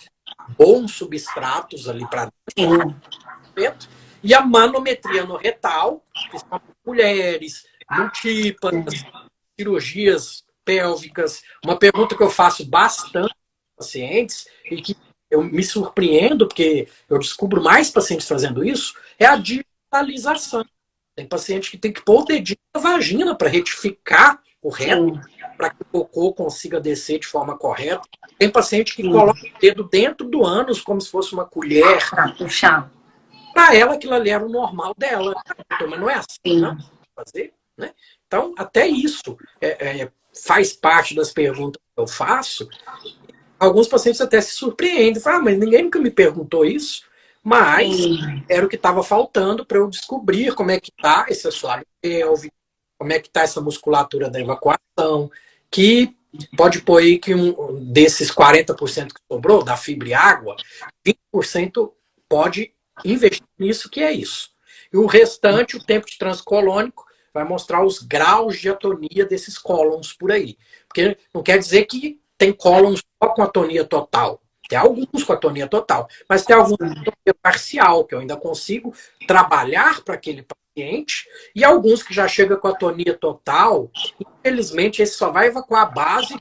bons substratos ali para dentro. E a manometria no retal, que são mulheres, multípatas, cirurgias pélvicas. Uma pergunta que eu faço bastante para pacientes e que eu me surpreendo, porque eu descubro mais pacientes fazendo isso, é a digitalização. Tem paciente que tem que pôr o dedinho na vagina para retificar o reto, para que o cocô consiga descer de forma correta. Tem paciente que coloca o dedo dentro do ânus como se fosse uma colher. Para puxar. Para ela, aquilo ali era o normal dela. Mas não é assim, não? Fazer, né? Então, até isso faz parte das perguntas que eu faço. Alguns pacientes até se surpreendem. Falam, mas ninguém nunca me perguntou isso. Mas era o que estava faltando para eu descobrir como é que está esse assoalho pélvico, como é que está essa musculatura da evacuação, que pode pôr aí que desses 40% que sobrou, da fibra e água, 20% pode investir nisso, que é isso. E o restante, o tempo de trânsito colônico, vai mostrar os graus de atonia desses cólons por aí. Porque não quer dizer que tem cólons só com atonia total. Tem alguns com atonia total, mas tem alguns com atonia parcial, que eu ainda consigo trabalhar para aquele paciente, e alguns que já chegam com atonia total, infelizmente, esse só vai evacuar a base.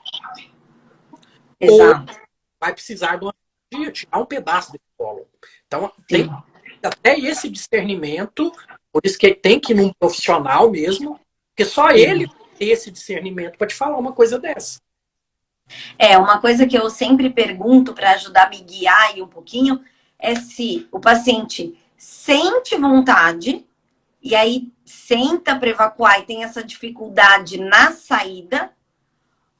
Exato. Ou vai precisar de uma cirurgia, tirar um pedaço desse cólon. Então, tem até esse discernimento, por isso que tem que ir num profissional mesmo, porque só ele tem esse discernimento para te falar uma coisa dessa. Uma coisa que eu sempre pergunto para ajudar a me guiar aí um pouquinho é se o paciente sente vontade e aí senta para evacuar e tem essa dificuldade na saída,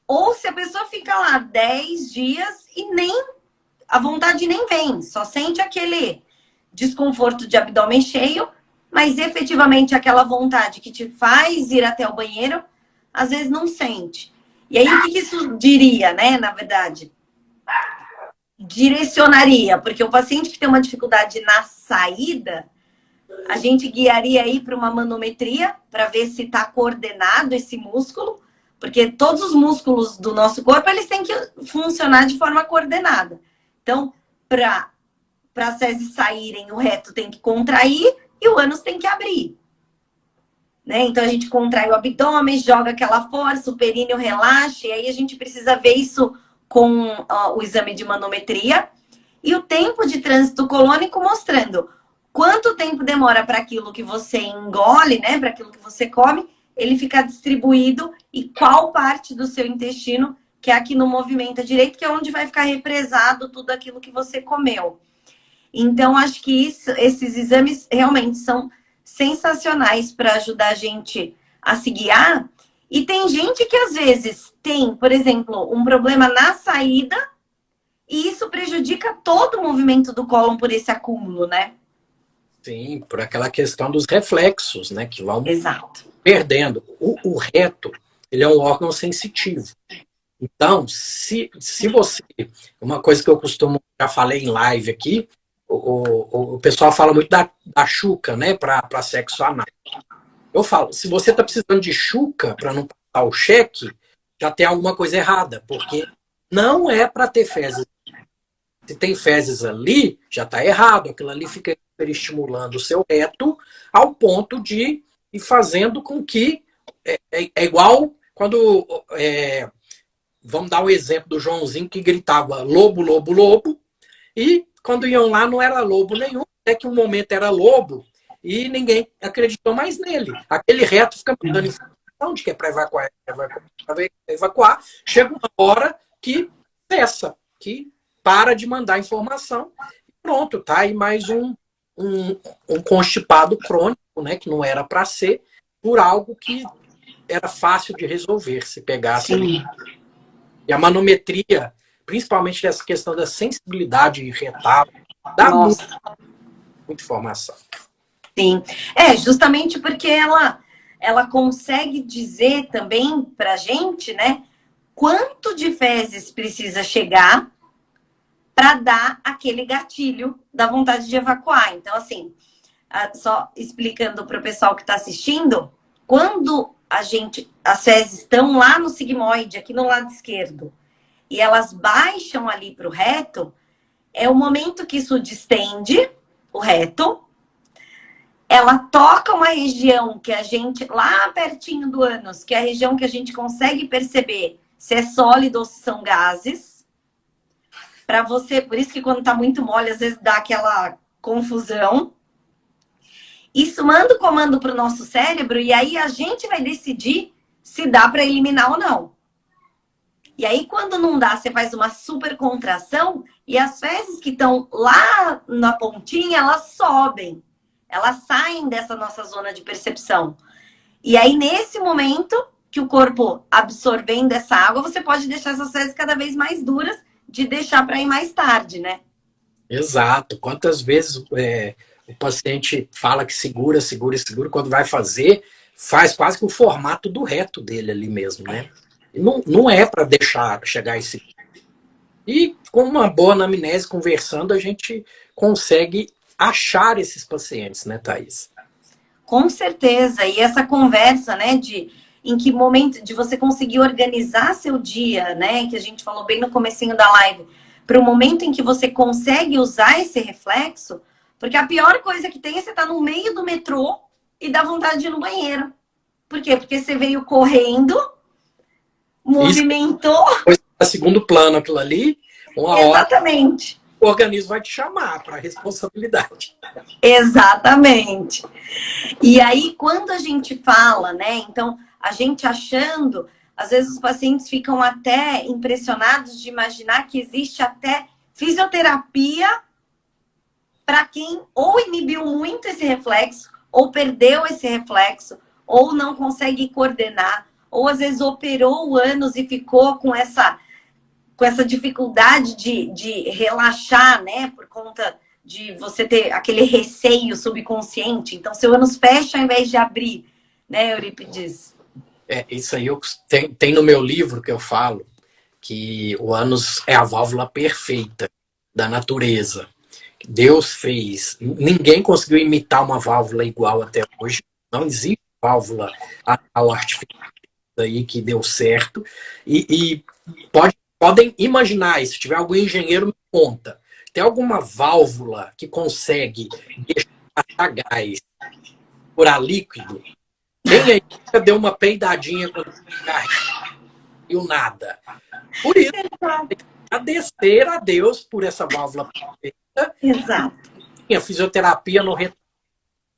ou se a pessoa fica lá 10 dias e a vontade nem vem, só sente aquele desconforto de abdômen cheio, mas efetivamente aquela vontade que te faz ir até o banheiro, às vezes não sente. E aí, o que isso diria, né, na verdade? Direcionaria, porque o paciente que tem uma dificuldade na saída, a gente guiaria aí para uma manometria, para ver se está coordenado esse músculo, porque todos os músculos do nosso corpo, eles têm que funcionar de forma coordenada. Então, para as fezes saírem, o reto tem que contrair e o ânus tem que abrir. Né? Então, a gente contrai o abdômen, joga aquela força, o períneo relaxa, e aí a gente precisa ver isso com o exame de manometria. E o tempo de trânsito colônico mostrando quanto tempo demora para aquilo que você engole, né? Para aquilo que você come, ele ficar distribuído e qual parte do seu intestino que é aqui no movimento direito, que é onde vai ficar represado tudo aquilo que você comeu. Então, acho que esses exames realmente são sensacionais para ajudar a gente a se guiar. E tem gente que às vezes tem, por exemplo, um problema na saída e isso prejudica todo o movimento do cólon por esse acúmulo, né? Sim, por aquela questão dos reflexos, né? Que vão Exato. perdendo. O reto, ele é um órgão sensitivo. Então, se você... Uma coisa que eu costumo, já falei em live aqui, o pessoal fala muito da chuca, né? Para sexo anal. Eu falo, se você está precisando de chuca para não passar o cheque, já tem alguma coisa errada, porque não é para ter fezes. Se tem fezes ali, já está errado. Aquilo ali fica estimulando o seu reto ao ponto de ir fazendo com que... É igual quando... vamos dar o exemplo do Joãozinho que gritava lobo, lobo, lobo. E quando iam lá não era lobo nenhum. Até que um momento era lobo e ninguém acreditou mais nele. Aquele reto fica dando informação de que é para evacuar. Chega uma hora que cessa, que para de mandar informação. E pronto, tá aí mais um constipado crônico, né, que não era para ser, por algo que era fácil de resolver se pegasse ali. E a manometria, principalmente dessa questão da sensibilidade retal, dá muita informação. Sim, justamente porque ela consegue dizer também pra gente, né, quanto de fezes precisa chegar para dar aquele gatilho da vontade de evacuar. Então, assim, só explicando para o pessoal que está assistindo, quando as fezes estão lá no sigmoide, aqui no lado esquerdo, e elas baixam ali para o reto, é o momento que isso distende o reto, ela toca uma região que a gente, lá pertinho do ânus, que é a região que a gente consegue perceber se é sólido ou se são gases. Para você, por isso que quando tá muito mole, às vezes dá aquela confusão. Isso manda o comando para o nosso cérebro e aí a gente vai decidir se dá para eliminar ou não. E aí, quando não dá, você faz uma super contração e as fezes que estão lá na pontinha, elas sobem. Elas saem dessa nossa zona de percepção. E aí, nesse momento que o corpo absorvendo essa água, você pode deixar essas fezes cada vez mais duras, de deixar para ir mais tarde, né? Exato. Quantas vezes o paciente fala que segura, segura, segura, quando vai fazer, faz quase que o formato do reto dele ali mesmo, né? Não é para deixar chegar a esse... E com uma boa anamnese, conversando, a gente consegue achar esses pacientes, né, Thaís? Com certeza. E essa conversa, né, em que momento de você conseguir organizar seu dia, né, que a gente falou bem no comecinho da live, para o momento em que você consegue usar esse reflexo, porque a pior coisa que tem é você estar no meio do metrô e dar vontade de ir no banheiro. Por quê? Porque você veio correndo, movimentou... Isso é segundo plano aquilo ali, uma Exatamente. hora o organismo vai te chamar para a responsabilidade. Exatamente. E aí, quando a gente fala, né, então, a gente achando, às vezes os pacientes ficam até impressionados de imaginar que existe até fisioterapia para quem ou inibiu muito esse reflexo, ou perdeu esse reflexo, ou não consegue coordenar, ou às vezes operou o ânus e ficou com essa dificuldade de relaxar, né, por conta de você ter aquele receio subconsciente. Então, seu ânus fecha ao invés de abrir, né, Eurípides? Isso aí tem no meu livro que eu falo que o ânus é a válvula perfeita da natureza. Deus fez. Ninguém conseguiu imitar uma válvula igual até hoje. Não existe válvula ao artificial aí que deu certo. E podem imaginar, se tiver algum engenheiro, me conta. Tem alguma válvula que consegue deixar gás por ar líquido? Quem aí nunca deu uma peidadinha quando viu nada? Por isso, tem que agradecer a Deus por essa válvula perfeita. Exato. A fisioterapia no retal,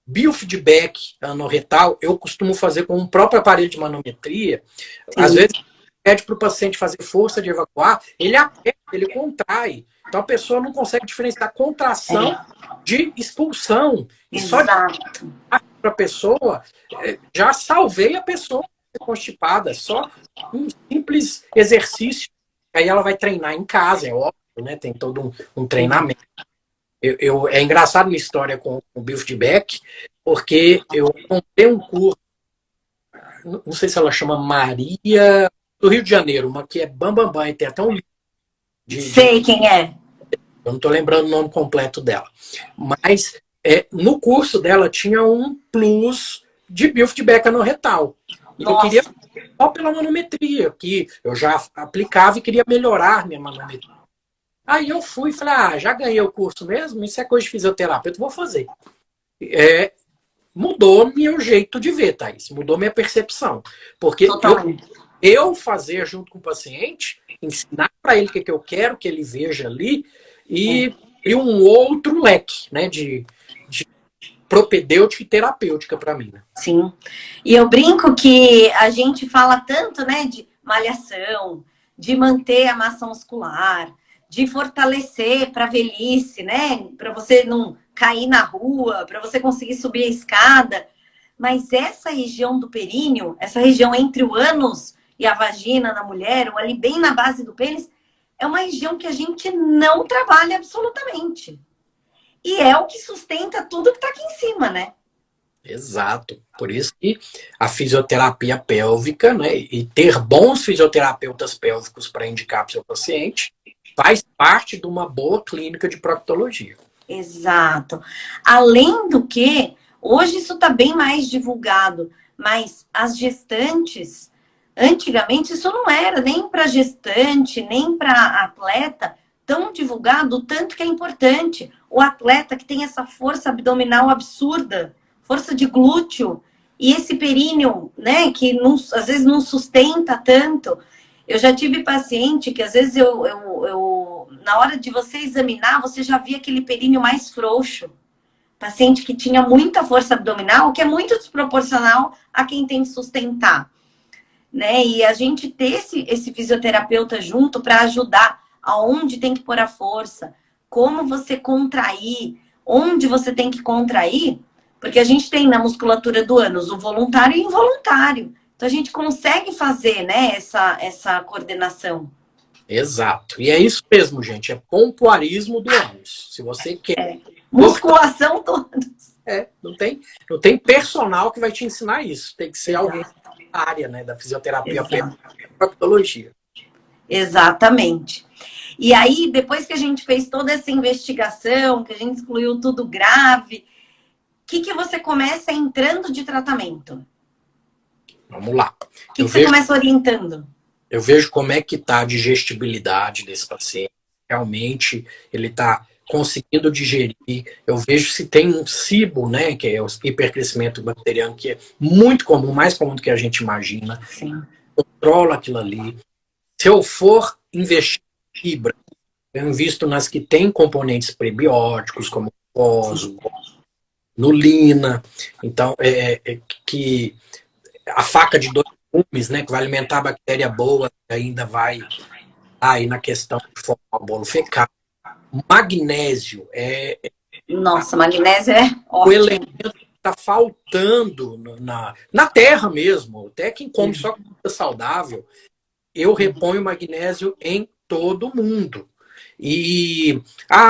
biofeedback no retal, eu costumo fazer com o próprio aparelho de manometria. Sim. Às vezes, pede para o paciente fazer força de evacuar, ele aperta, ele contrai. Então, a pessoa não consegue diferenciar contração de expulsão. E só para a pessoa, já salvei a pessoa constipada. Só um simples exercício. Aí ela vai treinar em casa, é óbvio, né? Tem todo um treinamento. É engraçado minha história com o biofeedback, porque eu comprei um curso, não sei se ela chama Maria, do Rio de Janeiro, uma que é bambambam, e tem até um livro sei quem é. Eu não estou lembrando o nome completo dela. Mas no curso dela tinha um plus de biofeedback anorretal. E eu queria só pela manometria, que eu já aplicava e queria melhorar minha manometria. Aí eu fui e falei, já ganhei o curso mesmo, isso é coisa de fisioterapeuta, vou fazer. Mudou meu jeito de ver, Thaís, mudou minha percepção. Porque eu fazer junto com o paciente, ensinar para ele o que eu quero que ele veja ali, e um outro leque, né, de propedêutica e terapêutica para mim. Né? Sim. E eu brinco que a gente fala tanto, né, de malhação, de manter a massa muscular, de fortalecer para a velhice, né? Para você não cair na rua, para você conseguir subir a escada. Mas essa região do períneo, essa região entre o ânus e a vagina na mulher, ou ali bem na base do pênis, é uma região que a gente não trabalha absolutamente. E é o que sustenta tudo que está aqui em cima, né? Exato. Por isso que a fisioterapia pélvica, né, e ter bons fisioterapeutas pélvicos para indicar para o seu paciente, faz parte de uma boa clínica de proctologia. Exato. Além do que, hoje isso está bem mais divulgado, mas as gestantes, antigamente isso não era nem para gestante, nem para atleta, tão divulgado o tanto que é importante. O atleta que tem essa força abdominal absurda, força de glúteo, e esse períneo, né, que não, às vezes não sustenta tanto. Eu já tive paciente que às vezes na hora de você examinar, você já via aquele períneo mais frouxo. Paciente que tinha muita força abdominal, que é muito desproporcional a quem tem que sustentar. Né? E a gente ter esse fisioterapeuta junto para ajudar aonde tem que pôr a força, como você contrair, onde você tem que contrair, porque a gente tem na musculatura do ânus o voluntário e o involuntário. Então, a gente consegue fazer, né, essa coordenação. Exato. E é isso mesmo, gente. É pompoarismo do ânus. Se você quer... Musculação todos. Não tem personal que vai te ensinar isso. Tem que ser alguém da área, né, da fisioterapia pélvica e proctologia. Exatamente. E aí, depois que a gente fez toda essa investigação, que a gente excluiu tudo grave, o que você começa entrando de tratamento? Vamos lá. O que você começa orientando? Eu vejo como é que está a digestibilidade desse paciente. Realmente, ele está conseguindo digerir. Eu vejo se tem um SIBO, né, que é o hipercrescimento bacteriano, que é muito comum, mais comum do que a gente imagina. Sim. Controla aquilo ali. Se eu for investir em fibra, eu invisto nas que têm componentes prebióticos, como fósforo, nulina. Então, que a faca de 2 gumes, né, que vai alimentar a bactéria boa, ainda vai aí na questão de formar o bolo fecal. Magnésio Nossa, magnésio é ótimo. O elemento que está faltando na terra mesmo. Até quem come só comida saudável, eu reponho magnésio em todo mundo.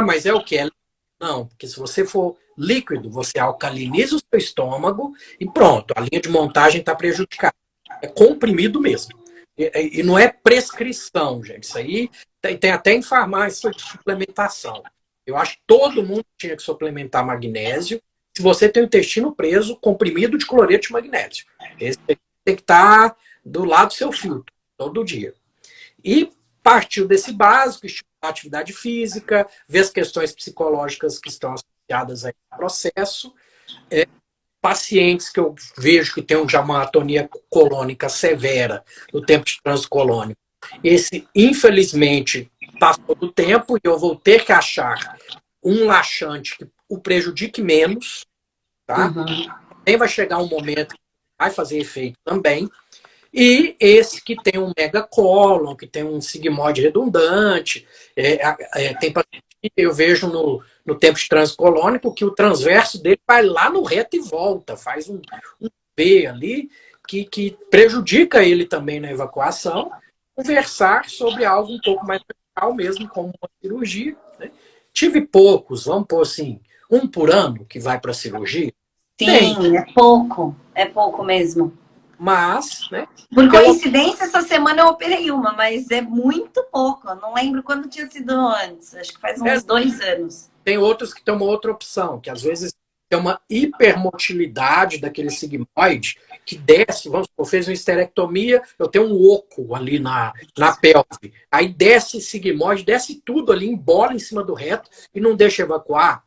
Mas é o que? Não, porque se você for líquido, você alcaliniza o seu estômago e pronto, a linha de montagem está prejudicada. É comprimido mesmo. E não é prescrição, gente. Isso aí tem até em farmácia de suplementação. Eu acho que todo mundo tinha que suplementar magnésio. Se você tem o intestino preso, comprimido de cloreto de magnésio. Esse tem que estar do lado do seu filtro, todo dia. E Partiu desse básico, estimular a atividade física, ver as questões psicológicas que estão associadas aí ao processo. Pacientes que eu vejo que têm já uma atonia colônica severa no tempo de trânsito colônico. Esse, infelizmente, passou do tempo e eu vou ter que achar um laxante que o prejudique menos, tá? Também vai chegar um momento que vai fazer efeito também. E esse que tem um megacólon, que tem um sigmoide redundante, tem paciente que eu vejo no tempo de trânsito colônico que o transverso dele vai lá no reto e volta, faz um V ali, que prejudica ele também na evacuação. Conversar sobre algo um pouco mais radical mesmo, como uma cirurgia. Né? Tive poucos, vamos pôr assim, um por ano que vai para a cirurgia. Sim, tem. É pouco mesmo. Mas, né? Por coincidência, essa semana eu operei uma, mas é muito pouco. Eu não lembro quando tinha sido antes. Acho que faz uns 2 anos. Tem outros que têm uma outra opção, que às vezes tem uma hipermotilidade daquele sigmoide que desce, vamos supor, fez uma esterectomia, eu tenho um oco ali na pelve. Aí desce sigmoide, desce tudo ali, embola em cima do reto e não deixa evacuar.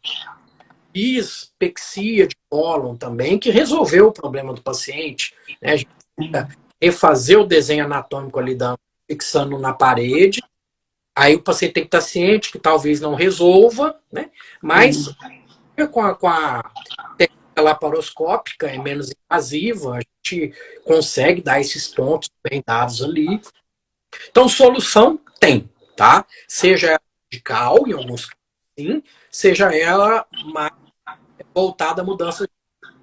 Dispexia de cólon também, que resolveu o problema do paciente. Né? A gente tenta refazer o desenho anatômico ali, fixando na parede. Aí o paciente tem que estar ciente que talvez não resolva, né? Mas com a técnica laparoscópica é menos invasiva, a gente consegue dar esses pontos bem dados ali. Então, solução tem, tá? Seja ela radical, em alguns casos, sim, seja ela mais voltada à mudança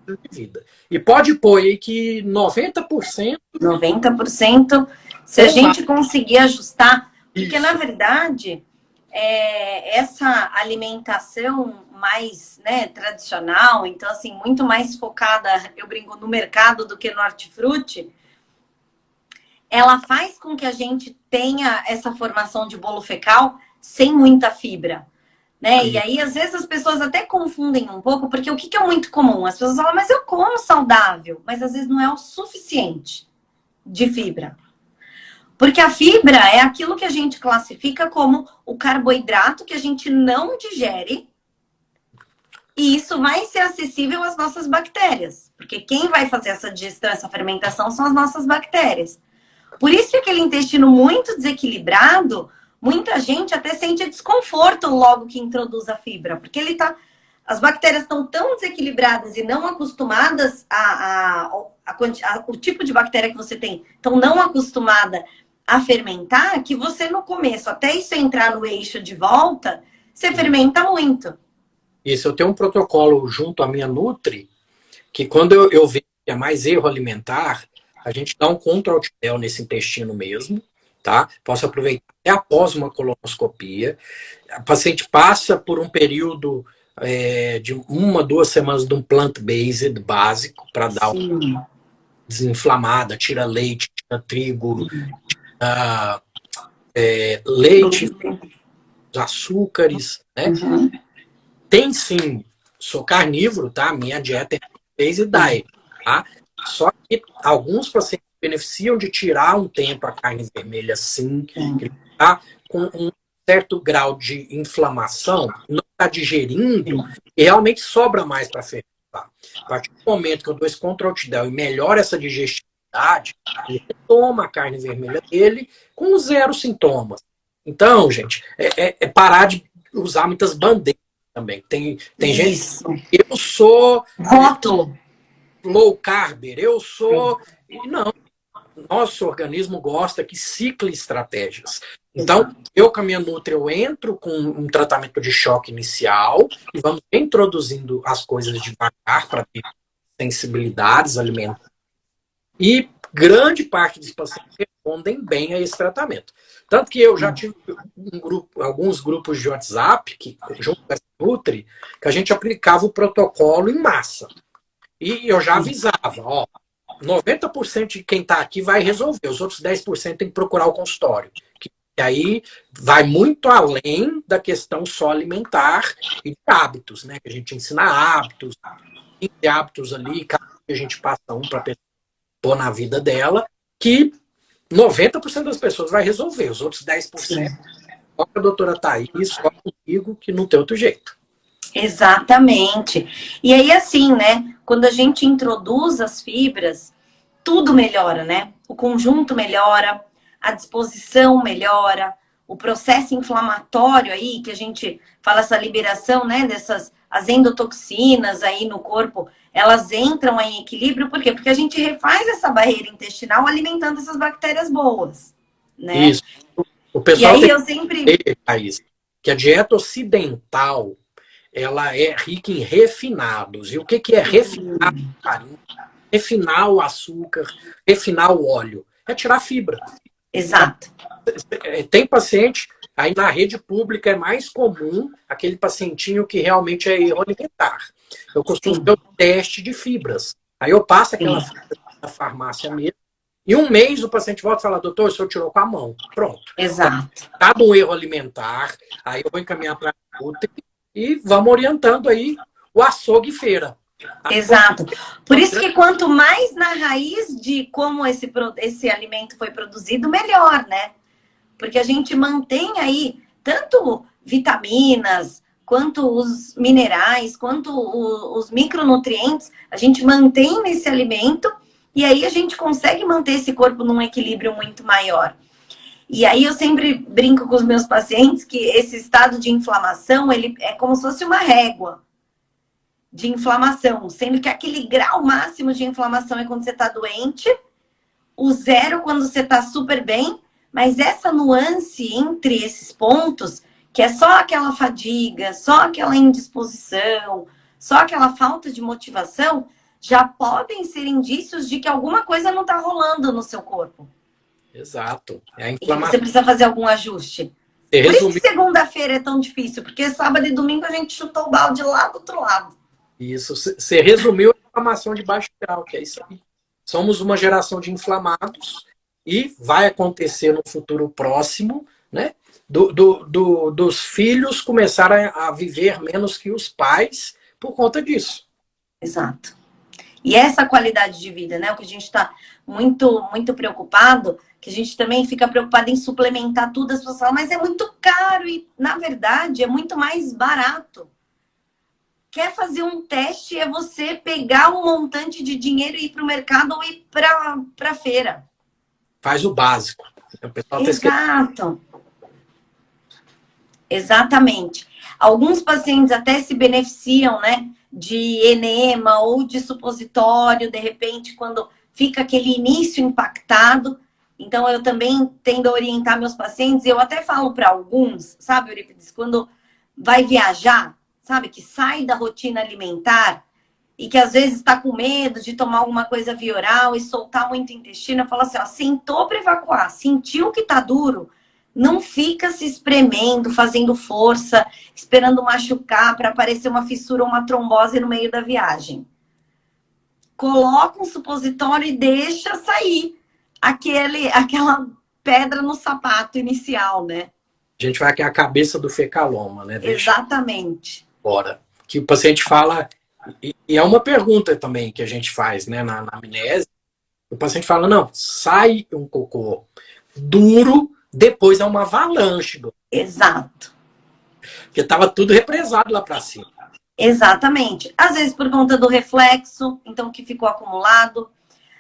de vida. E pode pôr aí que 90%... 90%, se a gente conseguir ajustar, porque Isso. na verdade, essa alimentação mais, né, tradicional, então assim, muito mais focada, eu brinco, no mercado do que no hortifruti, ela faz com que a gente tenha essa formação de bolo fecal sem muita fibra. Né? E aí, às vezes, as pessoas até confundem um pouco, porque o que é muito comum? As pessoas falam, mas eu como saudável, mas às vezes não é o suficiente de fibra. Porque a fibra é aquilo que a gente classifica como o carboidrato que a gente não digere, e isso vai ser acessível às nossas bactérias. Porque quem vai fazer essa digestão, essa fermentação são as nossas bactérias. Por isso que aquele intestino muito desequilibrado, muita gente até sente desconforto logo que introduz a fibra, porque as bactérias estão tão desequilibradas e não acostumadas o tipo de bactéria que você tem, estão não acostumada a fermentar, que você no começo, até isso entrar no eixo de volta, você fermenta muito. Isso, eu tenho um protocolo junto à minha Nutri, que quando eu vejo que é mais erro alimentar, a gente dá um Control-Del nesse intestino mesmo, tá? Posso aproveitar até após uma colonoscopia. A paciente passa por um período de 1, 2 semanas de um plant-based básico para dar uma desinflamada, tira leite, tira trigo, tira leite, os açúcares, né? Tem sim, sou carnívoro, tá? Minha dieta é plant-based diet, tá? Só que alguns pacientes beneficiam de tirar um tempo a carne vermelha, sim, que está com um certo grau de inflamação, não está digerindo, e realmente sobra mais para fermentar. A partir do momento que eu dou esse Control-Del e melhora essa digestibilidade, ele toma a carne vermelha dele com 0 sintomas. Então, gente, parar de usar muitas bandeiras também. Tem gente... Eu sou... Rótulo. Low carb, eu sou... Não. Nosso organismo gosta que cicle estratégias. Então, eu com a minha Nutri, eu entro com um tratamento de choque inicial e vamos introduzindo as coisas devagar para ter sensibilidades alimentares. E grande parte dos pacientes respondem bem a esse tratamento. Tanto que eu já tive alguns grupos de WhatsApp, junto com essa Nutri, que a gente aplicava o protocolo em massa. E eu já avisava, ó, 90% de quem está aqui vai resolver, os outros 10% tem que procurar o consultório. Que aí vai muito além da questão só alimentar e de hábitos, né? Que a gente ensina hábitos, 15 hábitos ali, cada dia a gente passa um para a pessoa pôr na vida dela, que 90% das pessoas vai resolver. Os outros 10%, Sim. só com a doutora Thaís, só comigo, que não tem outro jeito. Exatamente. E aí, assim, né? Quando a gente introduz as fibras, tudo melhora, né? O conjunto melhora, a disposição melhora, o processo inflamatório aí, que a gente fala essa liberação, né? Dessas as endotoxinas aí no corpo, elas entram em equilíbrio, por quê? Porque a gente refaz essa barreira intestinal alimentando essas bactérias boas, né? Isso. O E pessoal aí tem eu que sempre. entender, Thaís, que a dieta ocidental, ela é rica em refinados. E o que é refinar a farinha, refinar o açúcar, refinar o óleo? É tirar fibra. Então, Exato. tem paciente, aí na rede pública é mais comum aquele pacientinho que realmente é erro alimentar. Eu costumo Sim, fazer o teste de fibras. Aí eu passo aquela sim. fibra da farmácia mesmo. E um mês o paciente volta e fala, doutor, o senhor tirou com a mão. Pronto. Então, Exato. dado um erro alimentar, aí eu vou encaminhar para a Nutri e vamos orientando aí o açougue feira. Exato. Por isso que quanto mais na raiz de como esse alimento foi produzido, melhor, né? Porque a gente mantém aí tanto vitaminas, quanto os minerais, quanto os micronutrientes, a gente mantém nesse alimento e aí a gente consegue manter esse corpo num equilíbrio muito maior. E aí eu sempre brinco com os meus pacientes que esse estado de inflamação, ele é como se fosse uma régua de inflamação, sendo que aquele grau máximo de inflamação é quando você está doente, o zero quando você está super bem, mas essa nuance entre esses pontos, que é só aquela fadiga, só aquela indisposição, só aquela falta de motivação, já podem ser indícios de que alguma coisa não está rolando no seu corpo. Exato. É a E que você inflamação. precisa fazer algum ajuste. Você Por isso que resumiu segunda-feira é tão difícil, porque sábado e domingo a gente chutou o balde lá do outro lado. isso. Você resumiu a inflamação de baixo grau, que é isso aí. Somos uma geração de inflamados e vai acontecer no futuro próximo, né? Dos filhos começarem a viver menos que os pais por conta disso. Exato. E essa qualidade de vida, né? O que a gente está muito, muito preocupado, que a gente também fica preocupado em suplementar tudo, as pessoas falam, mas é muito caro e, na verdade, é muito mais barato. Quer fazer um teste é você pegar um montante de dinheiro e ir para o mercado ou ir para a feira. Faz o básico. O pessoal está esquecendo. Exato. Exatamente. Alguns pacientes até se beneficiam, né, de enema ou de supositório, de repente, quando fica aquele início impactado. Então, eu também tendo a orientar meus pacientes, eu até falo para alguns, sabe, Eurípides, quando vai viajar, sabe, que sai da rotina alimentar e que às vezes está com medo de tomar alguma coisa via oral e soltar muito intestino, eu falo assim, ó, sentou para evacuar, sentiu que tá duro, não fica se espremendo, fazendo força, esperando machucar para aparecer uma fissura ou uma trombose no meio da viagem. Coloca um supositório e deixa sair aquela pedra no sapato inicial, né? A gente vai aqui a cabeça do fecaloma, né? Deixa Exatamente. fora. Que o paciente fala, e é uma pergunta também que a gente faz, né, na anamnese. O paciente fala, não, sai um cocô duro, depois é uma avalanche. Exato. Porque estava tudo represado lá para cima. Exatamente. Às vezes por conta do reflexo, então que ficou acumulado.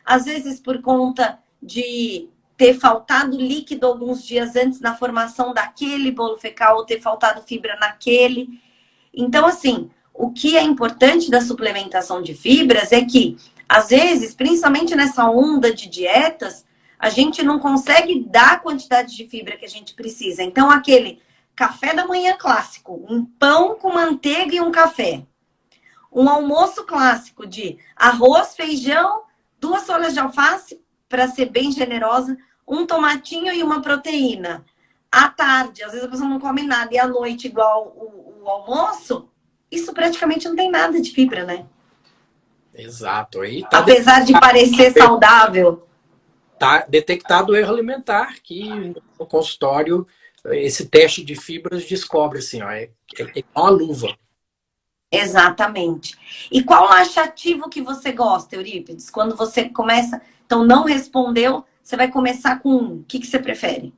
Às vezes por conta de ter faltado líquido alguns dias antes na formação daquele bolo fecal ou ter faltado fibra naquele. Então, assim, o que é importante da suplementação de fibras é que, às vezes, principalmente nessa onda de dietas, a gente não consegue dar a quantidade de fibra que a gente precisa. Então, aquele café da manhã clássico, um pão com manteiga e um café. Um almoço clássico de arroz, feijão, 2 folhas de alface, para ser bem generosa, um tomatinho e uma proteína. À tarde, às vezes a pessoa não come nada, e à noite, igual o almoço, isso praticamente não tem nada de fibra, né? Exato. Aí tá apesar de parecer saudável. Tá detectado o erro alimentar, que no consultório esse teste de fibras descobre assim, ó, é uma luva. Exatamente. E qual laxativo que você gosta, Eurípides? Quando você começa, então não respondeu, Você vai começar com um. O que você prefere?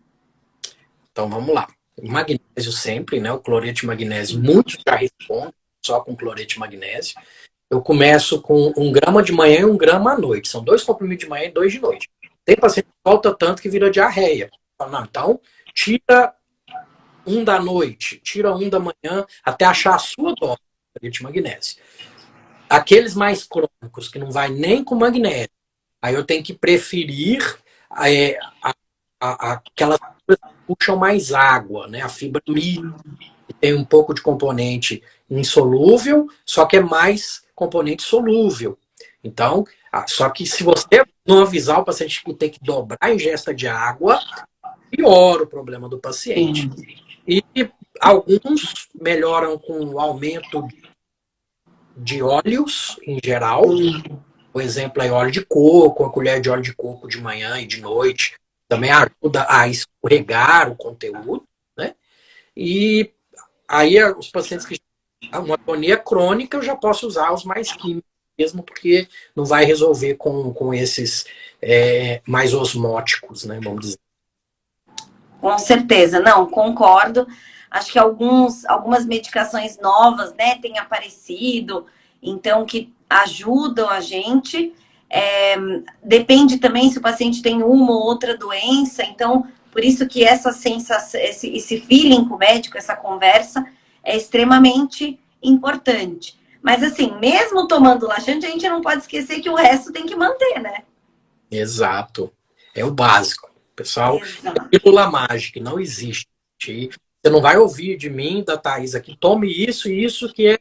Então vamos lá. Magnésio sempre, né? O cloreto de magnésio, muitos já respondem só com cloreto de magnésio. Eu começo com 1 grama de manhã e 1 grama à noite. São 2 comprimidos de manhã e 2 de noite. Tem paciente que falta tanto que vira diarreia. Não, então, tira 1 da noite, tira 1 da manhã, até achar a sua dose de magnésio. Aqueles mais crônicos, que não vai nem com magnésio, aí eu tenho que preferir aquelas que puxam mais água, né? A fibra milho, que tem um pouco de componente insolúvel, só que é mais componente solúvel. Então, só que se você não avisar o paciente que tem que dobrar a ingesta de água, piora o problema do paciente. E alguns melhoram com o aumento de óleos em geral. Por exemplo, óleo de coco, uma colher de óleo de coco de manhã e de noite também ajuda a escorregar o conteúdo, né? E aí os pacientes que têm uma atonia crônica, eu já posso usar os mais químicos mesmo, porque não vai resolver com esses mais osmóticos, né? Vamos dizer. Com certeza, não, concordo. Acho que algumas medicações novas, né, têm aparecido, então que ajudam a gente. Depende também se o paciente tem uma ou outra doença, então por isso que essa sensação, esse feeling com o médico, essa conversa é extremamente importante. Mas assim, mesmo tomando laxante, a gente não pode esquecer que o resto tem que manter, né? Exato. É o básico. Pessoal, pílula mágica, não existe. Você não vai ouvir de mim, da Thaís aqui, tome isso e isso que é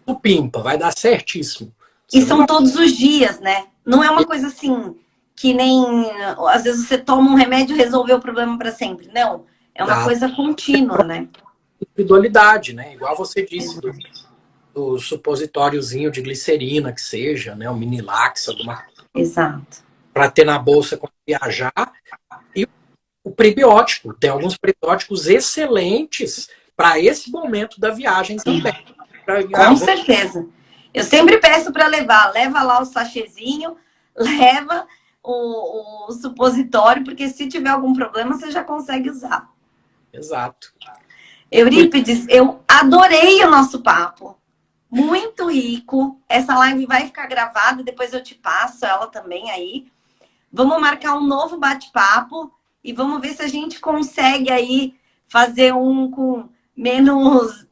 o pimpa, vai dar certíssimo. E são todos os dias, né? Não é uma coisa assim, que nem... Às vezes você toma um remédio e resolveu o problema para sempre. Não, é uma coisa contínua, né? Individualidade, né? Igual você disse do supositóriozinho de glicerina, que seja, né? O Minilax, alguma coisa. Exato. Para ter na bolsa quando viajar. E o prebiótico. Tem alguns prebióticos excelentes para esse momento da viagem também. Com certeza. Eu sempre peço para levar. Leva lá o sachêzinho, leva o supositório, porque se tiver algum problema, você já consegue usar. Exato. Eurípides, eu adorei o nosso papo. Muito rico. Essa live vai ficar gravada, depois eu te passo ela também aí. Vamos marcar um novo bate-papo e vamos ver se a gente consegue aí fazer um com menos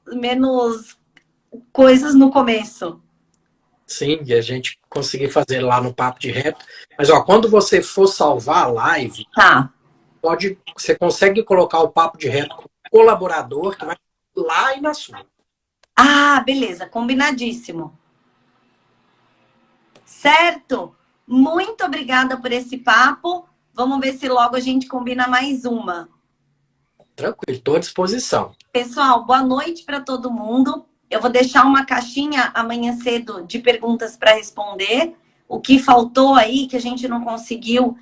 coisas no começo. Sim, e a gente conseguir fazer lá no Papo de Reto. Mas, ó, quando você for salvar a live, você consegue colocar o Papo de Reto com o colaborador que vai lá e na sua. Ah, beleza, combinadíssimo. Certo? Muito obrigada por esse papo. Vamos ver se logo a gente combina mais uma. Tranquilo, estou à disposição. Pessoal, boa noite para todo mundo. Eu vou deixar uma caixinha amanhã cedo de perguntas para responder. O que faltou aí, que a gente não conseguiu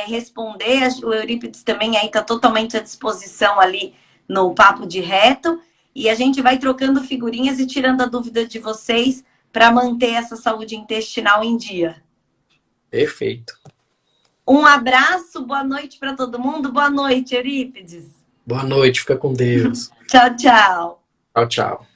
responder. O Eurípides também aí está totalmente à disposição ali no Papo de Reto. E a gente vai trocando figurinhas e tirando a dúvida de vocês para manter essa saúde intestinal em dia. Perfeito. Um abraço, boa noite para todo mundo. Boa noite, Eurípides. Boa noite, fica com Deus. Tchau, tchau. Tchau, tchau.